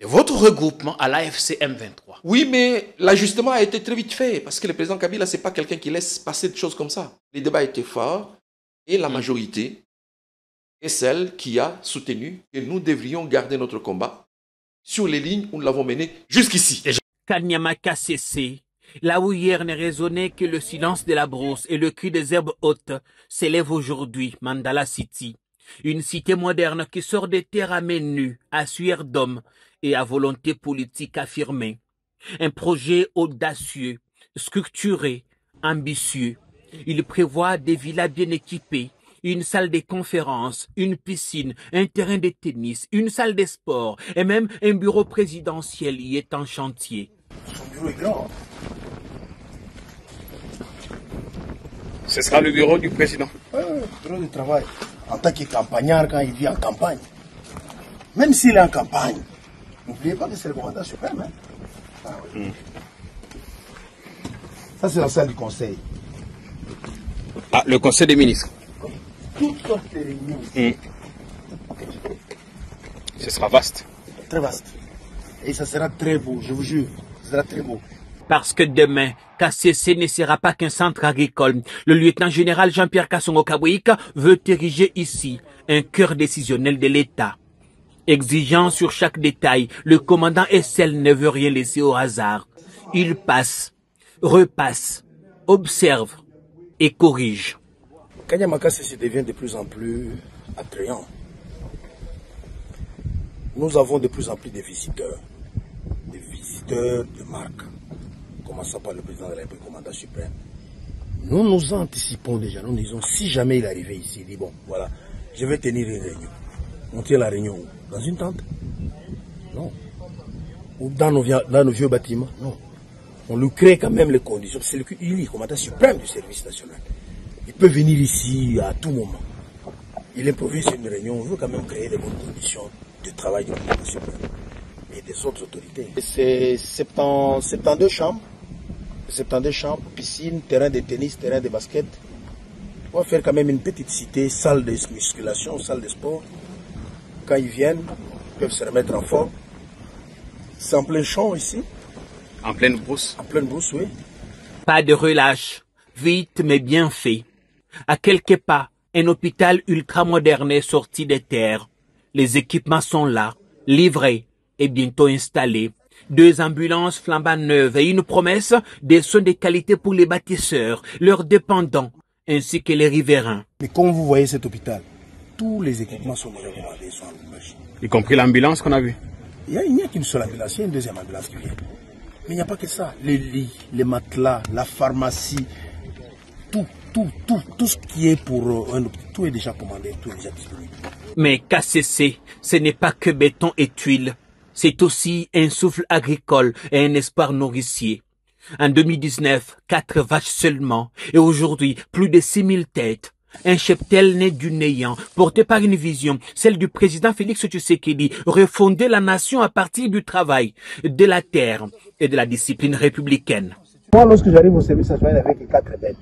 de votre regroupement à l'AFC M23. Oui, mais l'ajustement a été très vite fait, parce que le président Kabila, ce n'est pas quelqu'un qui laisse passer des choses comme ça. Les débats étaient forts, et la majorité est celle qui a soutenu que nous devrions garder notre combat sur les lignes où nous l'avons mené jusqu'ici. Kanyama Kassese, là où hier ne résonnait que le silence de la brousse et le cri des herbes hautes, s'élève aujourd'hui Mandala City. Une cité moderne qui sort des terres à main nue, à sueur d'homme et à volonté politique affirmée. Un projet audacieux, structuré, ambitieux. Il prévoit des villas bien équipées, une salle de conférences, une piscine, un terrain de tennis, une salle de sport et même un bureau présidentiel y est en chantier. Son bureau est grand. Ce sera le bureau du président. Bureau de travail. En tant que campagnard, quand il vit en campagne. Même s'il est en campagne, n'oubliez pas que c'est le commandant suprême. Hein? Ah, oui. Ça, c'est la salle du conseil. Ah, le conseil des ministres. Oui. Toutes sortes de réunions. Ce sera vaste. Très vaste. Et ça sera très beau, je vous jure. Ça sera très beau. Parce que demain, KCC ne sera pas qu'un centre agricole. Le lieutenant-général Jean-Pierre Kassongo-Kabouika veut ériger ici un cœur décisionnel de l'État. Exigeant sur chaque détail, le commandant SL ne veut rien laisser au hasard. Il passe, repasse, observe et corrige. Kanyama Kassese devient de plus en plus attrayant. Nous avons de plus en plus de visiteurs de marque. Commençant par le président de la République, commandant suprême. Nous nous anticipons déjà, nous disons, si jamais il arrivait ici, il dit, bon, voilà, je vais tenir une réunion. On tient la réunion où? Dans une tente? Non. Ou dans nos vieux bâtiments? Non. On lui crée quand même les conditions. C'est lui, le commandant suprême du service national. Il peut venir ici à tout moment. Il improvise une réunion, on veut quand même créer les bonnes conditions de travail du commandant suprême et des autres autorités. C'est 72 chambres. 72 chambres, piscine, terrain de tennis, terrain de basket. On va faire quand même une petite cité, salle de musculation, salle de sport. Quand ils viennent, ils peuvent se remettre en forme. C'est en plein champ ici. En pleine brousse. En pleine brousse, oui. Pas de relâche, vite mais bien fait. À quelques pas, un hôpital ultramoderne est sorti des terres. Les équipements sont là, Livrée et bientôt installée. 2 ambulances flambant neuves et une promesse des soins de qualité pour les bâtisseurs, leurs dépendants, ainsi que les riverains. Mais comme vous voyez cet hôpital, tous les équipements sont déjà commandés, sont en machine. Y compris l'ambulance qu'on a vue. Il n'y a qu'une seule ambulance, il y a une deuxième ambulance qui vient. Mais il n'y a pas que ça. Les lits, les matelas, la pharmacie, tout ce qui est pour un hôpital, tout est déjà commandé, tout est déjà disponible. Mais KCC, ce n'est pas que béton et tuiles. C'est aussi un souffle agricole et un espoir nourricier. En 2019, 4 vaches seulement, et aujourd'hui, plus de 6000 têtes. Un cheptel né du néant, porté par une vision, celle du président Félix Tshisekedi, refonder la nation à partir du travail, de la terre et de la discipline républicaine. Moi, lorsque j'arrive au service national avec 4 bêtes,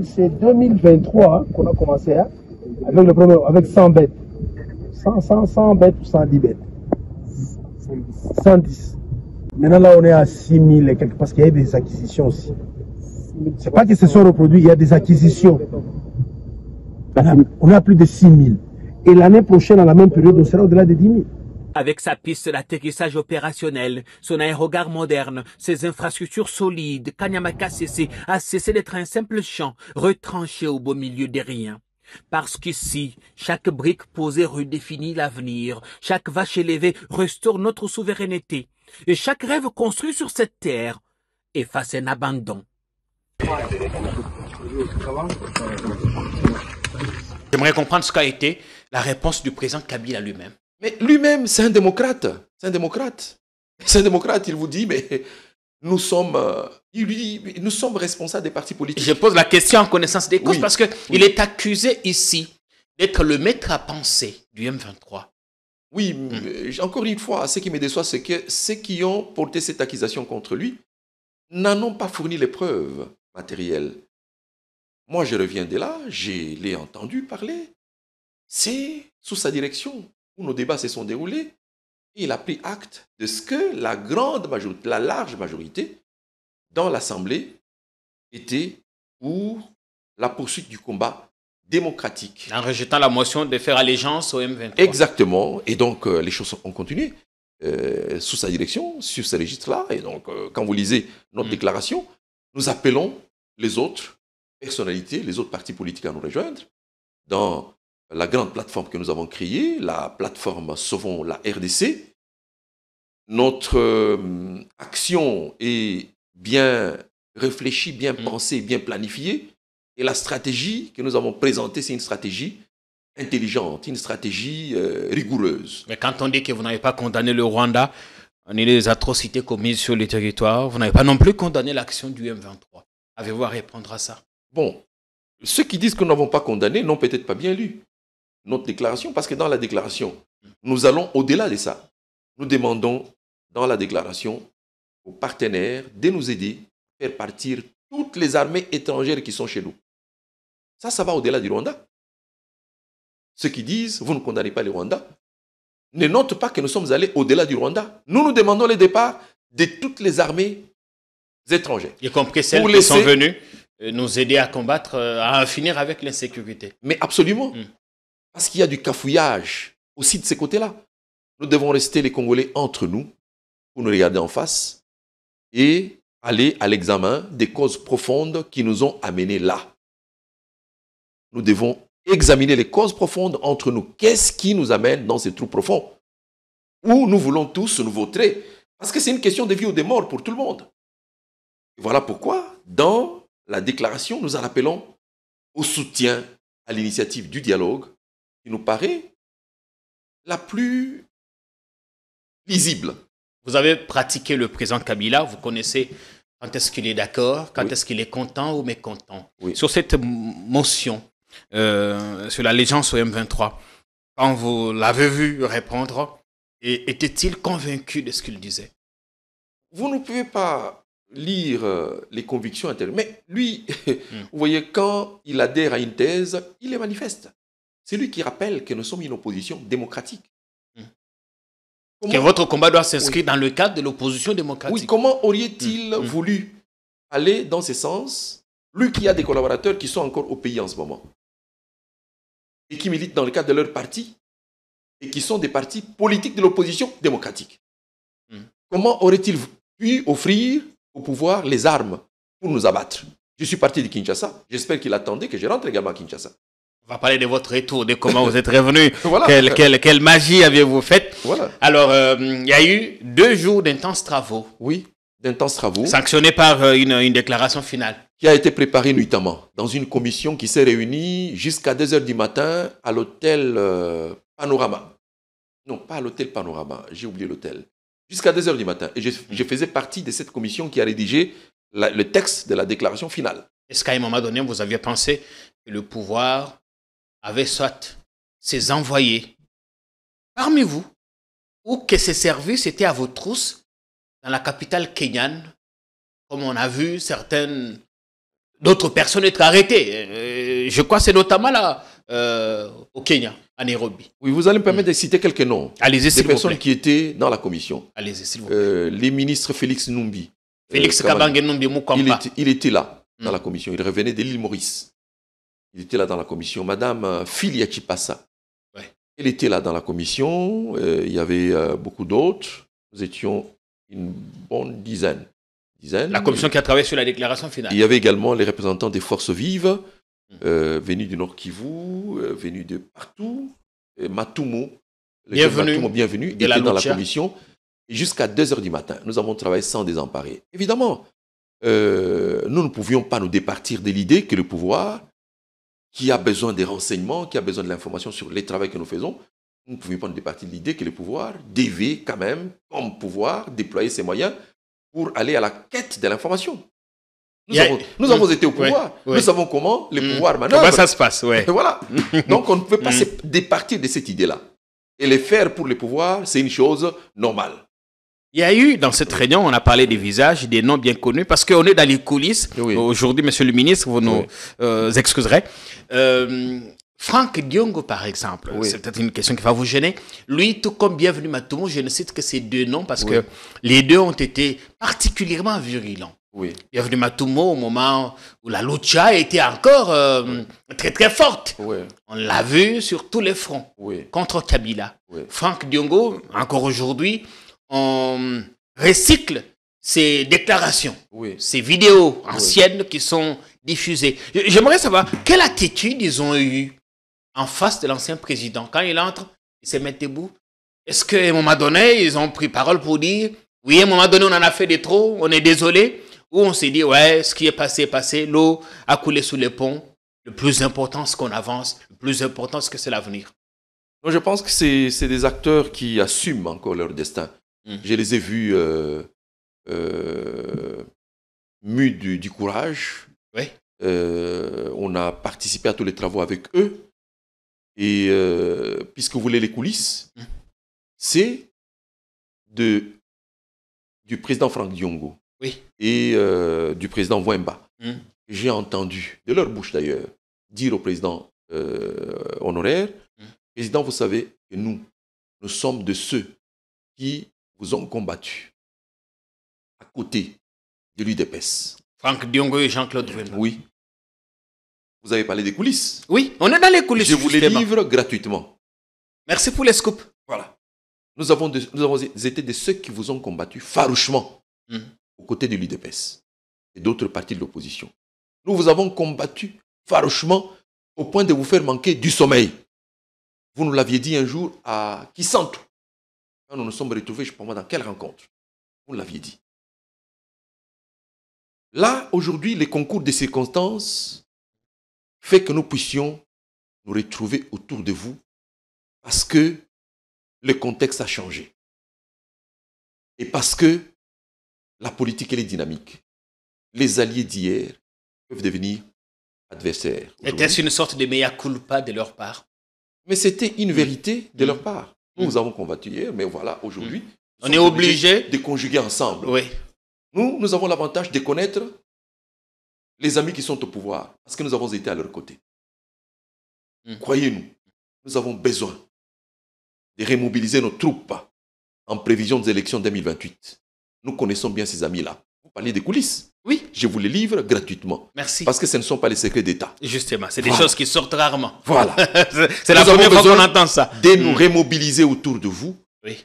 c'est 2023 qu'on a commencé avec le premier, avec 100 bêtes. 100 bêtes ou 110 bêtes. 110. Maintenant, là, on est à 6000 et quelques, parce qu'il y a des acquisitions aussi. C'est pas que ce soit reproduit, il y a des acquisitions. On est à plus de 6000. Et l'année prochaine, à la même période, on sera au-delà de 10 000. Avec sa piste d'atterrissage opérationnel, son aérogare moderne, ses infrastructures solides, Kanyama KCC a cessé d'être un simple champ retranché au beau milieu des riens. Parce qu'ici, chaque brique posée redéfinit l'avenir, chaque vache élevée restaure notre souveraineté, et chaque rêve construit sur cette terre efface un abandon. J'aimerais comprendre ce qu'a été la réponse du président Kabila lui-même. Mais lui-même, c'est un démocrate. C'est un démocrate. C'est un démocrate, il vous dit, mais nous sommes, il lui dit, nous sommes responsables des partis politiques. Je pose la question en connaissance des causes parce qu'il est accusé ici d'être le maître à penser du M23. Oui, encore une fois, ce qui me déçoit, c'est que ceux qui ont porté cette accusation contre lui n'en ont pas fourni les preuves matérielles. Moi, je reviens de là, je l'ai entendu parler. C'est sous sa direction où nos débats se sont déroulés. Et il a pris acte de ce que la grande majorité, la large majorité dans l'Assemblée était pour la poursuite du combat démocratique. En rejetant la motion de faire allégeance au M23. Exactement. Et donc, les choses ont continué sous sa direction, sur ce registre-là. Et donc, quand vous lisez notre déclaration, nous appelons les autres personnalités, les autres partis politiques à nous rejoindre dans la grande plateforme que nous avons créée, la plateforme Sauvons la RDC. Notre action est bien réfléchie, bien pensée, bien planifiée. Et la stratégie que nous avons présentée, c'est une stratégie intelligente, une stratégie rigoureuse. Mais quand on dit que vous n'avez pas condamné le Rwanda, ni les atrocités commises sur le territoire, vous n'avez pas non plus condamné l'action du M23. Avez-vous à répondre à ça? Bon, ceux qui disent que nous n'avons pas condamné n'ont peut-être pas bien lu notre déclaration, parce que dans la déclaration, nous allons au-delà de ça. Nous demandons dans la déclaration aux partenaires de nous aider à faire partir toutes les armées étrangères qui sont chez nous. Ça va au-delà du Rwanda. Ceux qui disent, vous ne condamnez pas le Rwanda, ne notent pas que nous sommes allés au-delà du Rwanda. Nous demandons le départ de toutes les armées étrangères. Y compris celles qui sont venues nous aider à combattre, à en finir avec l'insécurité. Mais absolument. Parce qu'il y a du cafouillage aussi de ces côtés-là. Nous devons rester les Congolais entre nous pour nous regarder en face et aller à l'examen des causes profondes qui nous ont amenés là. Nous devons examiner les causes profondes entre nous. Qu'est-ce qui nous amène dans ces trous profonds où nous voulons tous nous vautrer? Parce que c'est une question de vie ou de mort pour tout le monde. Et voilà pourquoi, dans la déclaration, nous en appelons au soutien à l'initiative du dialogue qui nous paraît la plus lisible. Vous avez pratiqué le président Kabila, vous connaissez quand est-ce qu'il est d'accord, quand est-ce qu'il est content ou mécontent. Sur cette motion, sur l'allégeance au M23, quand vous l'avez vu répondre, était-il convaincu de ce qu'il disait? Vous ne pouvez pas lire les convictions intérieures. Mais lui, vous voyez, quand il adhère à une thèse, il est manifeste. C'est lui qui rappelle que nous sommes une opposition démocratique. Que votre combat doit s'inscrire dans le cadre de l'opposition démocratique. Oui, comment aurait-il voulu aller dans ce sens, lui qui a des collaborateurs qui sont encore au pays en ce moment et qui militent dans le cadre de leur parti et qui sont des partis politiques de l'opposition démocratique. Comment auraient-ils pu offrir au pouvoir les armes pour nous abattre? Je suis parti de Kinshasa. J'espère qu'il attendait que je rentre également à Kinshasa. On va parler de votre retour, de comment vous êtes revenu. Voilà. Quelle magie aviez-vous faite? Voilà. Alors, il y a eu 2 jours d'intenses travaux. Oui, d'intenses travaux. Sanctionnés par une déclaration finale. Qui a été préparée nuitamment dans une commission qui s'est réunie jusqu'à 2 h du matin à l'hôtel Panorama. Non, pas à l'hôtel Panorama, j'ai oublié l'hôtel. Jusqu'à 2 h du matin. Et je faisais partie de cette commission qui a rédigé le texte de la déclaration finale. Est-ce qu'à un moment donné, vous aviez pensé que le pouvoir avait soit ses envoyés parmi vous, ou que ses services étaient à vos trousses dans la capitale kenyane, comme on a vu d'autres personnes être arrêtées. Je crois que c'est notamment là, au Kenya, à Nairobi. Oui, vous allez me permettre de citer quelques noms. Allez-y, s'il vous plaît. Des personnes qui étaient dans la commission. Allez-y, s'il vous plaît. Les ministres Félix Numbi. Félix Kabange Numbi Mukamba. Il était là, dans la commission. Il revenait de l'île Maurice. Il était là dans la commission. Madame Filia Chipassa. Ouais. Elle était là dans la commission. Il y avait beaucoup d'autres. Nous étions une bonne dizaine. La commission qui a travaillé sur la déclaration finale. Il y avait également les représentants des forces vives, venus du Nord Kivu, venus de partout. Matumo, bienvenue, était dans la commission. Et jusqu'à 2 h du matin, nous avons travaillé sans désemparer. Évidemment, nous ne pouvions pas nous départir de l'idée que le pouvoir, qui a besoin des renseignements, qui a besoin de l'information sur les travaux que nous faisons, nous ne pouvions pas nous départir de l'idée que le pouvoir devait quand même, comme pouvoir, déployer ses moyens pour aller à la quête de l'information. Nous avons été au pouvoir. Nous savons comment le pouvoir manœuvre. Comment ça se passe, Voilà. Donc on ne peut pas se départir de cette idée-là. Et le faire pour le pouvoir, c'est une chose normale. Il y a eu, dans cette réunion, on a parlé des visages, des noms bien connus, parce qu'on est dans les coulisses. Oui. Aujourd'hui, monsieur le ministre, vous nous excuserez. Franck Diongo, par exemple, c'est peut-être une question qui va vous gêner. Lui, tout comme Bienvenue Matumo, je ne cite que ces 2 noms parce que les 2 ont été particulièrement virulents. Oui. Bienvenue Matumo, au moment où la lucha était encore très très forte. Oui. On l'a vu sur tous les fronts contre Kabila. Oui. Franck Diongo, encore aujourd'hui, on recycle ces déclarations, ces vidéos anciennes qui sont diffusées. J'aimerais savoir quelle attitude ils ont eu en face de l'ancien président. Quand il entre, il se met debout. Est-ce qu'à un moment donné, ils ont pris parole pour dire « Oui, à un moment donné, on en a fait des trop, on est désolé » ou on s'est dit « Ouais, ce qui est passé, l'eau a coulé sous les ponts. Le plus important, c'est qu'on avance. Le plus important, c'est que c'est l'avenir. » Je pense que c'est des acteurs qui assument encore leur destin. Je les ai vus mus du courage. Oui. On a participé à tous les travaux avec eux. Et puisque vous voulez les coulisses, c'est du président Franck Diongo et du président Wemba. J'ai entendu, de leur bouche d'ailleurs, dire au président honoraire, président, vous savez que nous sommes de ceux qui vous ont combattu à côté de l'UDPS. Franck Diongo et Jean-Claude Wemba. Oui. Vous avez parlé des coulisses. Oui, on est dans les coulisses. Je vous les livre gratuitement. Merci pour les scoops. Voilà. Nous avons été de ceux qui vous ont combattu farouchement aux côtés de l'UDPS et d'autres partis de l'opposition. Nous vous avons combattu farouchement au point de vous faire manquer du sommeil. Vous nous l'aviez dit un jour à Kisantu. Quand nous nous sommes retrouvés, je ne sais pas dans quelle rencontre. Vous l'aviez dit. Là, aujourd'hui, les concours de circonstances fait que nous puissions nous retrouver autour de vous parce que le contexte a changé. Et parce que la politique, elle est dynamique. Les alliés d'hier peuvent devenir adversaires. Était-ce une sorte de mea culpa de leur part? Mais c'était une vérité de leur part. Nous avons combattu hier, mais voilà, aujourd'hui, on est obligé de conjuguer ensemble. Oui. Nous avons l'avantage de connaître les amis qui sont au pouvoir, parce que nous avons été à leur côté. Croyez-nous, nous avons besoin de remobiliser nos troupes en prévision des élections 2028. Nous connaissons bien ces amis-là. Vous parlez des coulisses. Oui. Je vous les livre gratuitement. Merci. Parce que ce ne sont pas les secrets d'État. Justement, c'est des choses qui sortent rarement. Voilà. C'est la première fois qu'on entend ça. De nous remobiliser autour de vous oui.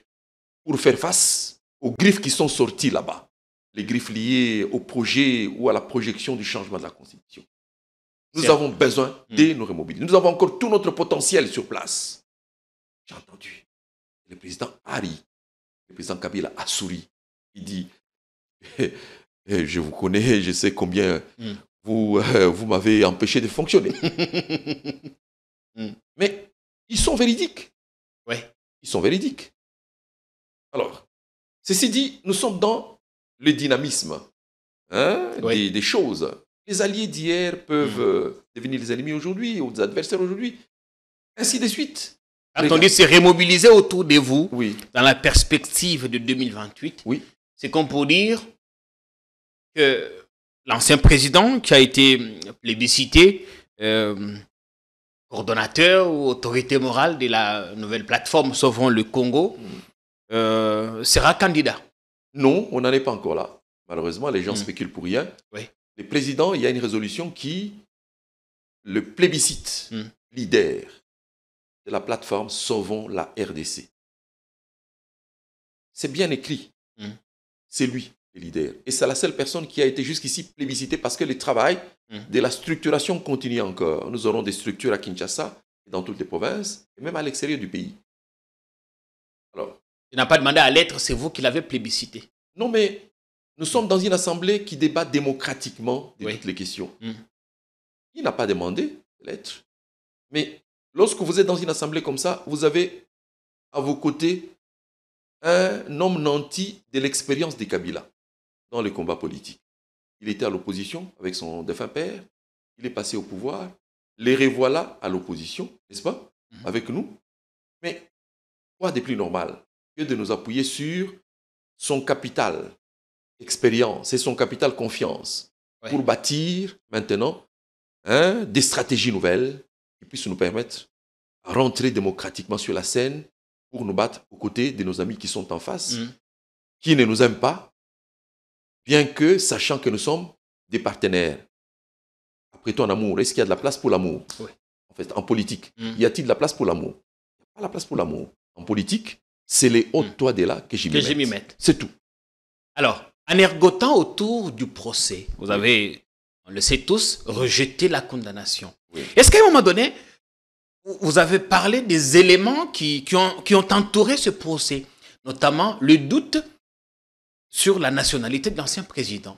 pour faire face aux griffes qui sont sorties là-bas. Les griffes liées au projet ou à la projection du changement de la Constitution. Nous avons besoin de nous remobiliser. Nous avons encore tout notre potentiel sur place. J'ai entendu le président Hari, le président Kabila a souri. Il dit, je vous connais, je sais combien vous m'avez empêché de fonctionner. Mais ils sont véridiques. Ouais. Ils sont véridiques. Alors, ceci dit, nous sommes dans le dynamisme des choses. Les alliés d'hier peuvent devenir les ennemis aujourd'hui ou des adversaires aujourd'hui. Ainsi de suite. Quand on dit se remobiliser autour de vous, oui. dans la perspective de 2028, oui. c'est comme pour dire que l'ancien président qui a été plébiscité, coordonnateur ou autorité morale de la nouvelle plateforme Sauvons le Congo, sera candidat. Non, on n'en est pas encore là. Malheureusement, les gens spéculent pour rien. Oui. Les présidents, il y a une résolution qui le plébiscite, leader de la plateforme Sauvons la RDC. C'est bien écrit. C'est lui, le leader. Et c'est la seule personne qui a été jusqu'ici plébiscitée parce que le travail de la structuration continue encore. Nous aurons des structures à Kinshasa, dans toutes les provinces, et même à l'extérieur du pays. Alors, il n'a pas demandé à l'être, c'est vous qui l'avez plébiscité. Non, mais nous sommes dans une assemblée qui débat démocratiquement de toutes les questions. Il n'a pas demandé l'être. Mais lorsque vous êtes dans une assemblée comme ça, vous avez à vos côtés un homme nanti de l'expérience de Kabila dans les combats politiques. Il était à l'opposition avec son défunt père. Il est passé au pouvoir. Les revoilà à l'opposition, n'est-ce pas, avec nous. Mais quoi de plus normal que de nous appuyer sur son capital expérience et son capital confiance pour bâtir maintenant des stratégies nouvelles qui puissent nous permettre de rentrer démocratiquement sur la scène pour nous battre aux côtés de nos amis qui sont en face, qui ne nous aiment pas, bien que sachant que nous sommes des partenaires. Après tout, en amour, est-ce qu'il y a de la place pour l'amour? En fait, en politique, y a-t-il de la place pour l'amour? Il n'y a pas la place pour l'amour. En politique, c'est les hautes toits de là que j'y m'y mette. C'est tout. Alors, en ergotant autour du procès, vous avez, on le sait tous, rejeté la condamnation. Est-ce qu'à un moment donné, vous avez parlé des éléments qui ont entouré ce procès, notamment le doute sur la nationalité de l'ancien président?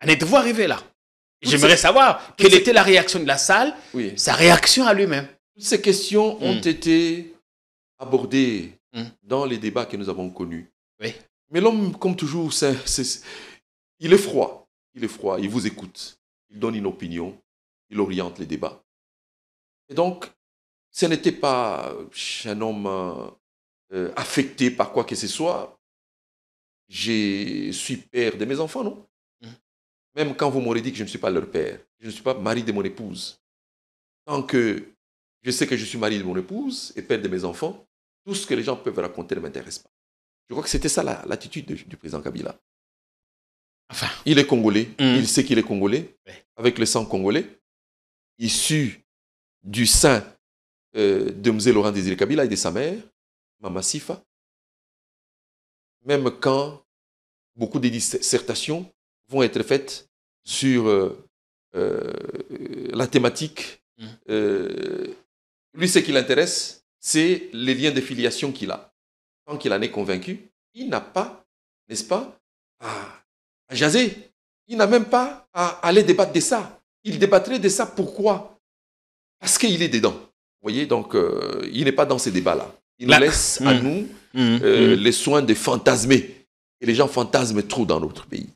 En êtes-vous arrivé là? J'aimerais savoir quelle était la réaction de la salle, sa réaction à lui-même. Toutes ces questions ont été abordées dans les débats que nous avons connus. Mais l'homme, comme toujours, il est froid. Il est froid, il vous écoute. Il donne une opinion, il oriente les débats. Et donc, ce n'était pas un homme affecté par quoi que ce soit. Je suis père de mes enfants, non? Même quand vous m'aurez dit que je ne suis pas leur père, je ne suis pas mari de mon épouse. Tant que je sais que je suis mari de mon épouse et père de mes enfants, tout ce que les gens peuvent raconter ne m'intéresse pas. Je crois que c'était ça l'attitude du président Kabila. Enfin, il est congolais, il sait qu'il est congolais, avec le sang congolais, issu du sein de M. Laurent Désiré Kabila et de sa mère, Mama Sifa. Même quand beaucoup de dissertations vont être faites sur la thématique, lui, ce qui l'intéresse, c'est les liens de filiation qu'il a. Tant qu'il en est convaincu, il n'a pas, n'est-ce pas, à jaser. Il n'a même pas à aller débattre de ça. Il débattrait de ça, pourquoi? Parce qu'il est dedans. Vous voyez, donc, il n'est pas dans ces débats-là. Il nous laisse à nous les soins de fantasmer. Et les gens fantasment trop dans notre pays.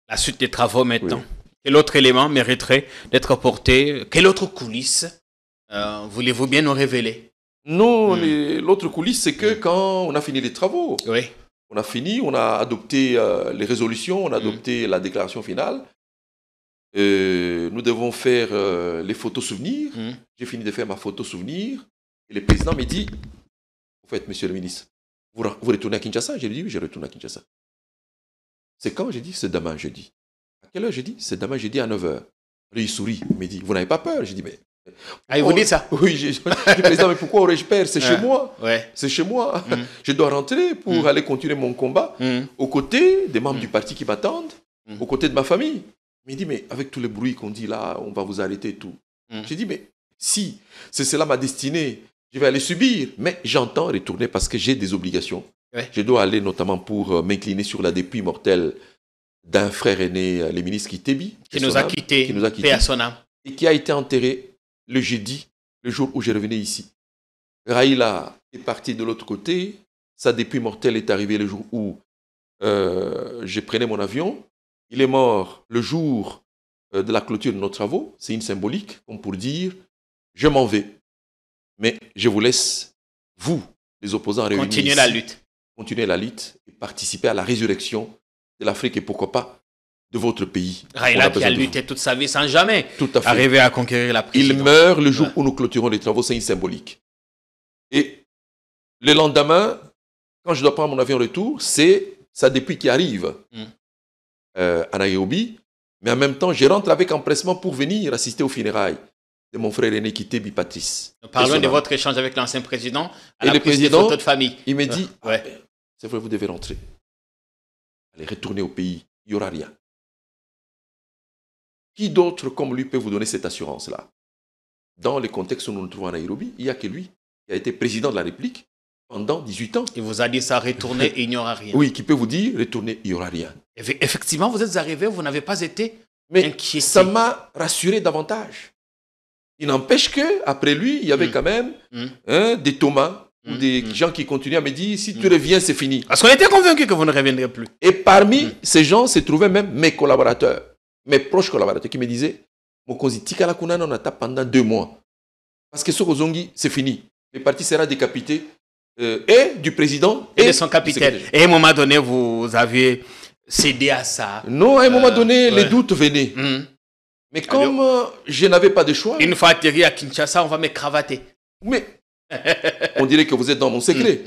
La suite des travaux maintenant. Quel autre élément mériterait d'être porté? Quelle autre coulisse voulez-vous bien nous révéler? Non, l'autre coulisse, c'est que quand on a fini les travaux, on a fini, on a adopté les résolutions, on a adopté la déclaration finale. Nous devons faire les photos souvenirs. J'ai fini de faire ma photo souvenir. Et le président me dit, au fait, monsieur le ministre, vous retournez à Kinshasa? J'ai dit, oui, je retourne à Kinshasa. C'est quand? J'ai dit, c'est demain, jeudi. À quelle heure? J'ai dit, c'est demain, j'ai dit à 9h. Il sourit, il me dit, vous n'avez pas peur? J'ai dit, mais... Ah, il vous dit ça? Oui, j'ai dit, président, mais pourquoi aurais-je peur? C'est chez moi. Ouais. C'est chez moi. Je dois rentrer pour aller continuer mon combat aux côtés des membres du parti qui m'attendent, aux côtés de ma famille. Il me dit, mais avec tous les bruits qu'on dit là, on va vous arrêter et tout. J'ai dit, mais si c'est cela ma destinée, je vais aller subir. Mais j'entends retourner parce que j'ai des obligations. Ouais. Je dois aller notamment pour m'incliner sur la dépouille mortelle d'un frère aîné, le ministre Kitebi. Qui nous a quittés, paix à son âme. Et qui a été enterré le jeudi, le jour où je revenais ici. Raïla est parti de l'autre côté. Sa dépouille mortelle est arrivée le jour où je prenais mon avion. Il est mort le jour de la clôture de nos travaux. C'est une symbolique, comme pour dire, je m'en vais. Mais je vous laisse, vous, les opposants réunis continuer ici, la lutte. Continuer la lutte et participer à la résurrection de l'Afrique et pourquoi pas de votre pays. Raïla qui a lutté toute sa vie sans jamais arriver à conquérir la présidence. Il meurt le jour où nous clôturons les travaux, c'est une symbolique. Et le lendemain, quand je dois prendre mon avion retour, c'est sa dépouille qui arrive à Nairobi, mais en même temps, je rentre avec empressement pour venir assister aux funérailles de mon frère aîné Kitebi Patrice. Parlons de votre échange avec l'ancien président et le président, de famille. Il me dit, c'est vrai, vous devez rentrer. Allez, retourner au pays, il n'y aura rien. Qui d'autre comme lui peut vous donner cette assurance-là? Dans le contexte où nous nous trouvons à Nairobi, il n'y a que lui qui a été président de la République pendant 18 ans. Il vous a dit ça, retourner et il n'y aura rien. Oui, qui peut vous dire, retourner, il n'y aura rien. Effectivement, vous êtes arrivé, vous n'avez pas été inquiété. Ça m'a rassuré davantage. Il n'empêche qu'après lui, il y avait quand même des Thomas ou des gens qui continuaient à me dire, si tu reviens, c'est fini. Parce qu'on était convaincus que vous ne reviendrez plus. Et parmi ces gens se trouvaient même mes collaborateurs, mes proches collaborateurs qui me disaient, Mokonzi, Tikala Kunana, on attend pendant 2 mois. Parce que Sokozongi, c'est fini. Le parti sera décapité. Et du président et de son capitaine. Et à un moment donné, vous aviez cédé à ça. Non, à un moment donné, les doutes venaient. Mais comme je n'avais pas de choix... Une fois atterri à Kinshasa, on va me cravater. Mais on dirait que vous êtes dans mon secret.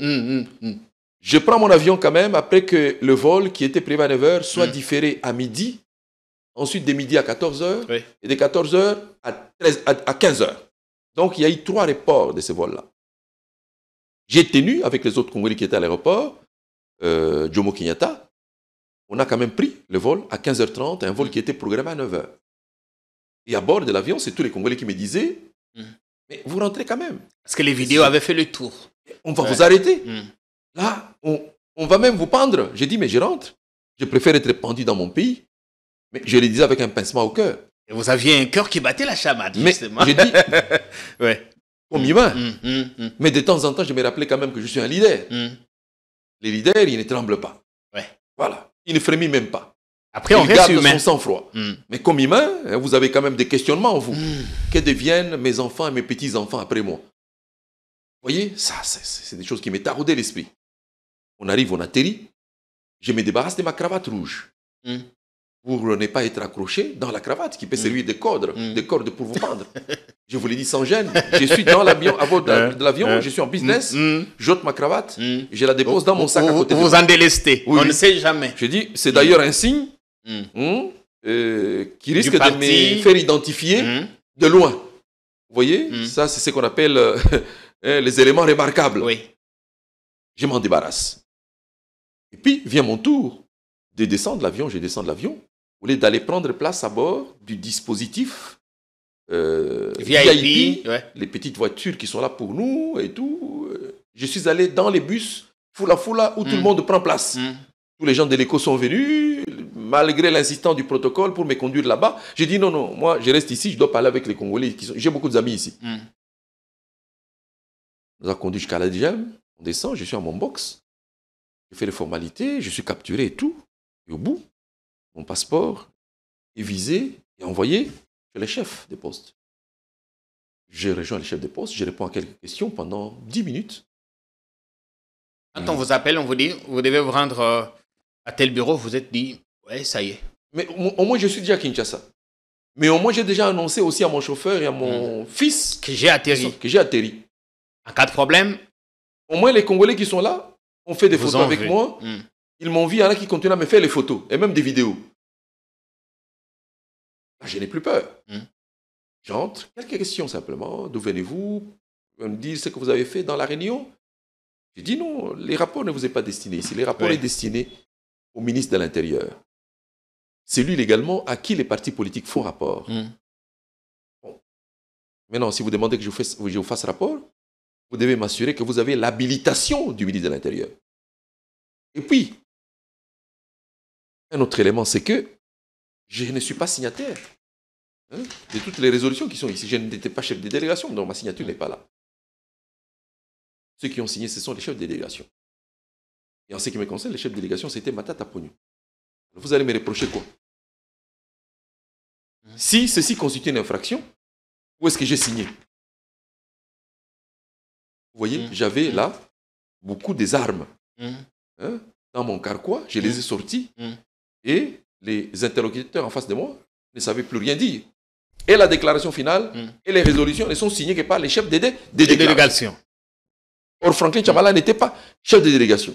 Je prends mon avion quand même après que le vol qui était prévu à 9h soit différé à midi. Ensuite, de midi à 14h. Et de 14h à 15h. Donc, il y a eu 3 reports de ce vol-là. J'ai tenu avec les autres Congolais qui étaient à l'aéroport, Jomo Kenyatta. On a quand même pris le vol à 15h30, un vol qui était programmé à 9h. Et à bord de l'avion, c'est tous les Congolais qui me disaient, mais vous rentrez quand même. Parce que les vidéos avaient fait le tour. On va vous arrêter. Là, on va même vous pendre. J'ai dit, mais je rentre. Je préfère être pendu dans mon pays. Mais je le disais avec un pincement au cœur. Et vous aviez un cœur qui battait la chamade, justement. Mais j'ai dit, comme humain. Mais de temps en temps, je me rappelais quand même que je suis un leader. Les leaders, ils ne tremblent pas. Voilà. Ils ne frémissent même pas. Après, on reste humain. Son sang-froid. Mais comme humain, vous avez quand même des questionnements en vous. Que deviennent mes enfants et mes petits-enfants après moi? Vous voyez, ça, c'est des choses qui m'est taraudé l'esprit. On arrive, on atterrit. Je me débarrasse de ma cravate rouge. Pour ne pas être accroché dans la cravate qui peut servir de corde pour vous pendre. Je vous l'ai dit sans gêne. Je suis dans l'avion, à bord de l'avion, je suis en business, j'ôte ma cravate, je la dépose dans mon sac à côté de moi. Vous en délestez, on ne sait jamais. Je dis, c'est d'ailleurs un signe qui risque de me faire identifier de loin. Vous voyez, ça c'est ce qu'on appelle les éléments remarquables. Je m'en débarrasse. Et puis vient mon tour de descendre l'avion, je descends de l'avion. Au lieu d'aller prendre place à bord du dispositif VIP, les petites voitures qui sont là pour nous et tout, je suis allé dans les bus, foula où tout le monde prend place. Tous les gens de l'éco sont venus, malgré l'insistance du protocole pour me conduire là-bas. J'ai dit non, moi je reste ici, je dois parler avec les Congolais. J'ai beaucoup d'amis ici. On nous a conduit jusqu'à la DGM, on descend, je suis à mon box, je fais les formalités, je suis capturé et tout. Et au bout, mon passeport est visé et envoyé chez le chef des postes. Je rejoins le chef des postes, je réponds à quelques questions pendant 10 minutes. Quand on vous appelle, on vous dit, vous devez vous rendre à tel bureau, vous êtes dit, ouais, ça y est. Mais au moins, je suis déjà à Kinshasa. Mais au moins, j'ai déjà annoncé aussi à mon chauffeur et à mon fils que j'ai atterri. En cas de problème. Au moins, les Congolais qui sont là ont fait des photos avec moi. Ils m'ont vu, il y en a qui continuent à me faire les photos et même des vidéos. Là, je n'ai plus peur. J'entre, quelques questions simplement. D'où venez-vous? Vous me dites ce que vous avez fait dans la réunion. J'ai dit non, les rapports ne vous est pas destinés ici. Les rapports sont destinés au ministre de l'Intérieur. C'est lui légalement à qui les partis politiques font rapport. Bon. Maintenant, si vous demandez que je vous fasse rapport, vous devez m'assurer que vous avez l'habilitation du ministre de l'Intérieur. Et puis, un autre élément, c'est que je ne suis pas signataire de toutes les résolutions qui sont ici. Je n'étais pas chef de délégation, donc ma signature n'est pas là. Ceux qui ont signé, ce sont les chefs de délégation. Et en ce qui me concerne, les chefs de délégation, c'était Matata Pognou. Vous allez me reprocher quoi? Si ceci constitue une infraction, où est-ce que j'ai signé? Vous voyez, j'avais là beaucoup des armes. Dans mon carquois, je les ai sortis. Et les interlocuteurs en face de moi ne savaient plus rien dire. Et la déclaration finale et les résolutions ne sont signées que par les chefs des délégations. Or, Franklin Chamala n'était pas chef de délégation.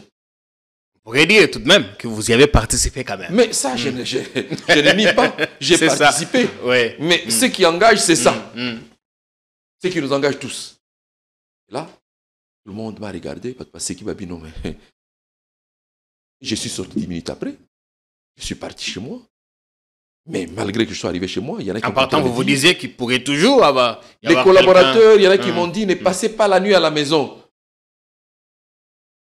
Vous pourriez dire tout de même que vous y avez participé quand même. Mais ça, je ne nie pas. J'ai participé. Ouais. Mais ce qui engage, c'est ça. Ce qui nous engage tous. Et là, tout le monde m'a regardé. Parce que non, mais je suis sorti 10 minutes après. Je suis parti chez moi. Mais malgré que je sois arrivé chez moi, il y en a qui en partant, vous vous disiez qu'il pourrait toujours avoir... Les collaborateurs, il y en a qui m'ont dit, ne passez pas la nuit à la maison.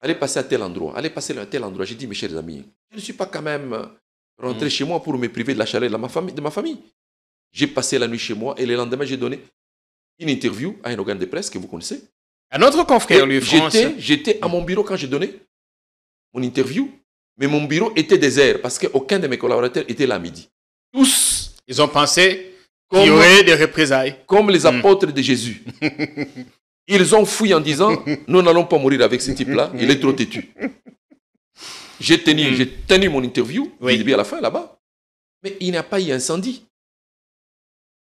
Allez passer à tel endroit. Allez passer à tel endroit. J'ai dit, mes chers amis, je ne suis pas quand même rentré chez moi pour me priver de la chaleur de ma famille. J'ai passé la nuit chez moi et le lendemain, j'ai donné une interview à un organe de presse que vous connaissez. Un autre confrère, lui, France. J'étais à mon bureau quand j'ai donné mon interview, mais mon bureau était désert parce qu'aucun de mes collaborateurs était là à midi. Tous. Ils ont pensé qu'il y aurait des représailles. Comme les apôtres de Jésus. Ils ont fouillé en disant, nous n'allons pas mourir avec ce type-là, il est trop têtu. J'ai tenu mon interview, oui. À la fin là-bas, mais il n'y a pas eu incendie.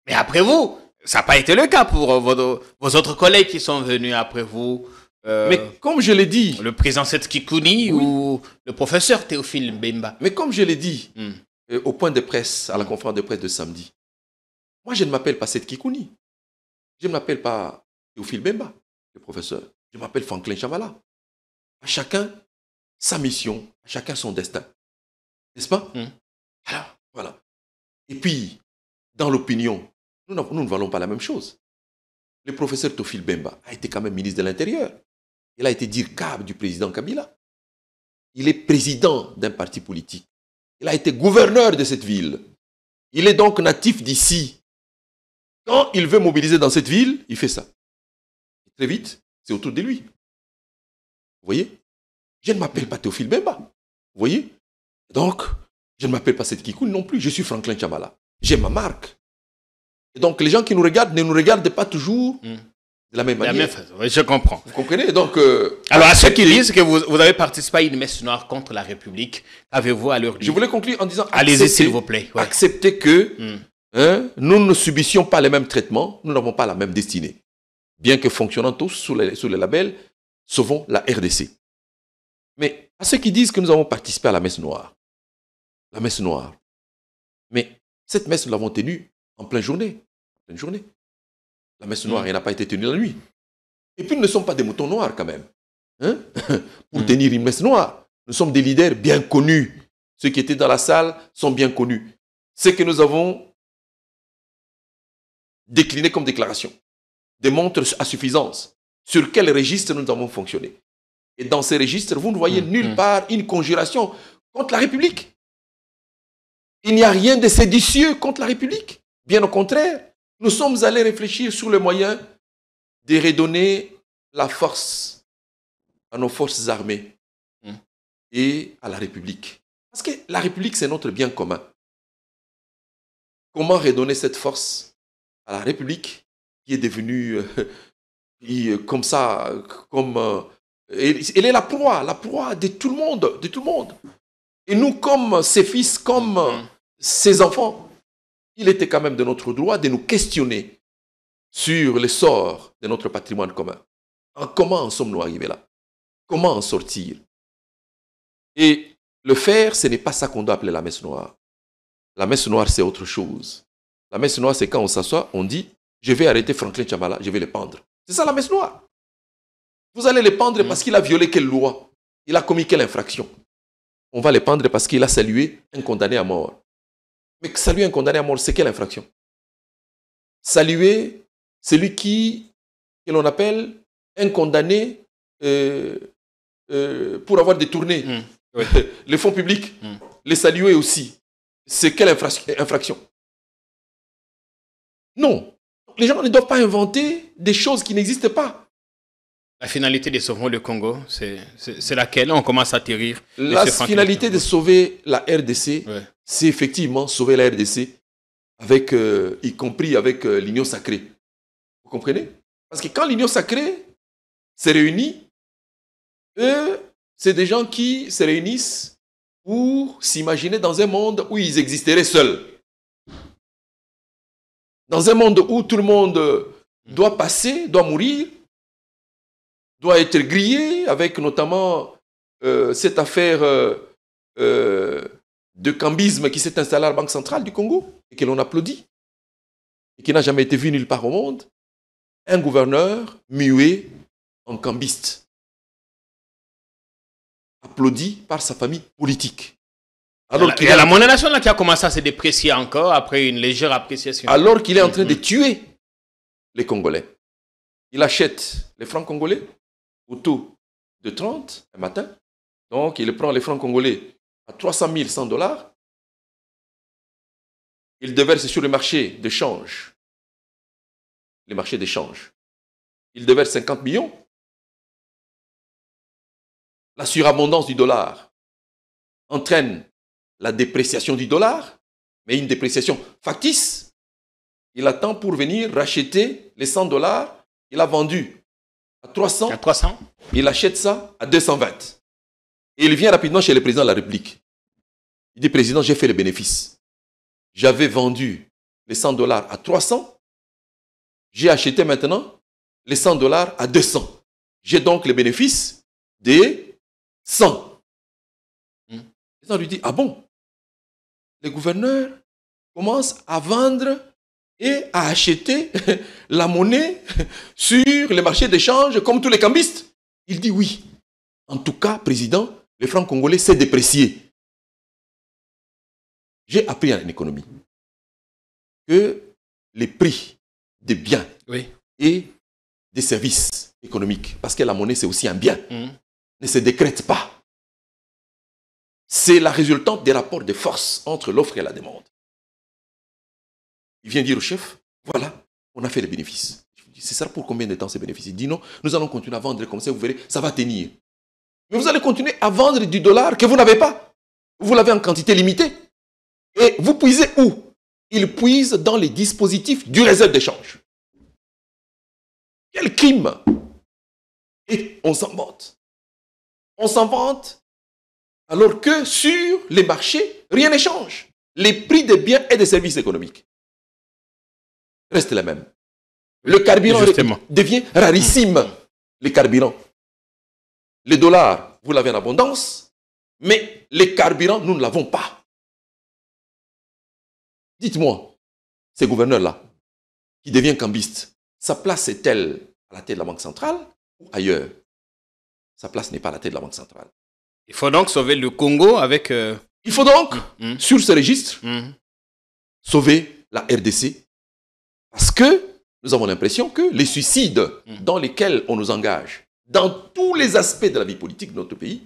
Mais après vous, ça n'a pas été le cas pour vos autres collègues qui sont venus après vous. Mais comme je l'ai dit... Le président Seth Kikouni ou le professeur Théophile Bemba. Mais comme je l'ai dit au point de presse, à la conférence de presse de samedi, moi je ne m'appelle pas Seth Kikouni. Je ne m'appelle pas Théophile Bemba, le professeur. Je m'appelle Franklin Chamala. À chacun sa mission, à chacun son destin. N'est-ce pas? Alors, voilà. Et puis, dans l'opinion, nous ne valons pas la même chose. Le professeur Théophile Bemba a été quand même ministre de l'Intérieur. Il a été DIRCAB du président Kabila. Il est président d'un parti politique. Il a été gouverneur de cette ville. Il est donc natif d'ici. Quand il veut mobiliser dans cette ville, il fait ça. Très vite, c'est autour de lui. Vous voyez? Je ne m'appelle pas Théophile Bemba. Vous voyez? Donc, je ne m'appelle pas Seth Kikouni non plus. Je suis Franklin Chamala. J'ai ma marque. Et donc, les gens qui nous regardent ne nous regardent pas toujours de la même manière. De la même façon, oui, je comprends. Vous comprenez? Donc, alors, à ceux qui disent que vous avez participé à une messe noire contre la République, avez-vous à l'heure du... Je voulais conclure en disant... Allez-y, s'il vous plaît. Ouais. Acceptez que nous ne subissions pas les mêmes traitements, nous n'avons pas la même destinée. Bien que fonctionnant tous sous le label, sauvons la RDC. Mais à ceux qui disent que nous avons participé à la messe noire, mais cette messe, nous l'avons tenue en pleine journée. La messe noire, elle n'a pas été tenue la nuit. Et puis, nous ne sommes pas des moutons noirs quand même. Pour tenir une messe noire, nous sommes des leaders bien connus. Ceux qui étaient dans la salle sont bien connus. Ce que nous avons décliné comme déclaration démontre à suffisance sur quel registre nous avons fonctionné. Et dans ces registres, vous ne voyez nulle part une conjuration contre la République. Il n'y a rien de séditieux contre la République. Bien au contraire, nous sommes allés réfléchir sur le moyen de redonner la force à nos forces armées et à la République. Parce que la République, c'est notre bien commun. Comment redonner cette force à la République qui est devenue comme ça, elle est la proie de tout le monde, Et nous, comme ses fils, comme ses enfants, il était quand même de notre droit de nous questionner sur le sort de notre patrimoine commun. Comment en sommes-nous arrivés là? Comment en sortir? Et le faire, ce n'est pas ça qu'on doit appeler la messe noire. La messe noire, c'est autre chose. La messe noire, c'est quand on s'assoit, on dit, je vais arrêter Franklin Tchabala, je vais le pendre. C'est ça la messe noire. Vous allez le pendre parce qu'il a violé quelle loi? Il a commis quelle infraction? On va le pendre parce qu'il a salué un condamné à mort. Mais saluer un condamné à mort, c'est quelle infraction? Saluer celui que l'on appelle un condamné pour avoir détourné les fonds publics. Les saluer aussi. C'est quelle infraction? Non. Les gens ne doivent pas inventer des choses qui n'existent pas. La finalité de sauver le Congo, c'est laquelle? On commence à atterrir. La finalité de sauver la RDC, c'est effectivement sauver la RDC, avec, y compris avec l'Union sacrée. Vous comprenez? Parce que quand l'Union sacrée se réunit, eux, c'est des gens qui se réunissent pour s'imaginer dans un monde où ils existeraient seuls. Dans un monde où tout le monde doit passer, doit mourir, doit être grillé, avec notamment cette affaire de cambisme qui s'est installée à la Banque centrale du Congo et que l'on applaudit et qui n'a jamais été vu nulle part au monde. Un gouverneur muet en cambiste, applaudi par sa famille politique. Alors il y a la monnaie nationale qui a commencé à se déprécier encore après une légère appréciation. Alors qu'il est en train de tuer les Congolais. Il achète les francs congolais au taux de 30 un matin. Donc il prend les francs congolais à 300 100 $. Il déverse sur le marché de change. Les marchés d'échange. Il déverse 50 millions. La surabondance du dollar entraîne la dépréciation du dollar, mais une dépréciation factice. Il attend pour venir racheter les 100 $. Il a vendu à 300. À 300. Il achète ça à 220. Et il vient rapidement chez le président de la République. Il dit, président, j'ai fait le bénéfice. J'avais vendu les 100 $ à 300. J'ai acheté maintenant les 100 $ à 200. J'ai donc le bénéfice des 100. Le président lui dit, ah bon? Les gouverneurs commencent à vendre et à acheter la monnaie sur les marchés d'échange comme tous les cambistes. Il dit oui. En tout cas, président, le franc congolais s'est déprécié. J'ai appris en économie que les prix des biens et des services économiques, parce que la monnaie c'est aussi un bien, ne se décrètent pas. C'est la résultante des rapports de force entre l'offre et la demande. Il vient dire au chef, voilà, on a fait les bénéfices. C'est ça pour combien de temps ces bénéfices? Il dit non, nous allons continuer à vendre comme ça, vous verrez, ça va tenir. Mais vous allez continuer à vendre du dollar que vous n'avez pas. Vous l'avez en quantité limitée. Et vous puisez où? Il puise dans les dispositifs du réserve d'échange. Quel crime! Et on s'en vante. On s'en vante alors que sur les marchés, rien ne change. Les prix des biens et des services économiques restent les mêmes. Le carburant devient rarissime. Les carburants. Les dollars, vous l'avez en abondance, mais les carburants, nous ne l'avons pas. Dites-moi, ces gouverneurs-là, qui devient cambiste, sa place est-elle à la tête de la Banque centrale ou ailleurs? Sa place n'est pas à la tête de la Banque centrale. Il faut donc sauver le Congo avec... Il faut donc, sur ce registre, sauver la RDC. Parce que nous avons l'impression que les suicides dans lesquels on nous engage, dans tous les aspects de la vie politique de notre pays,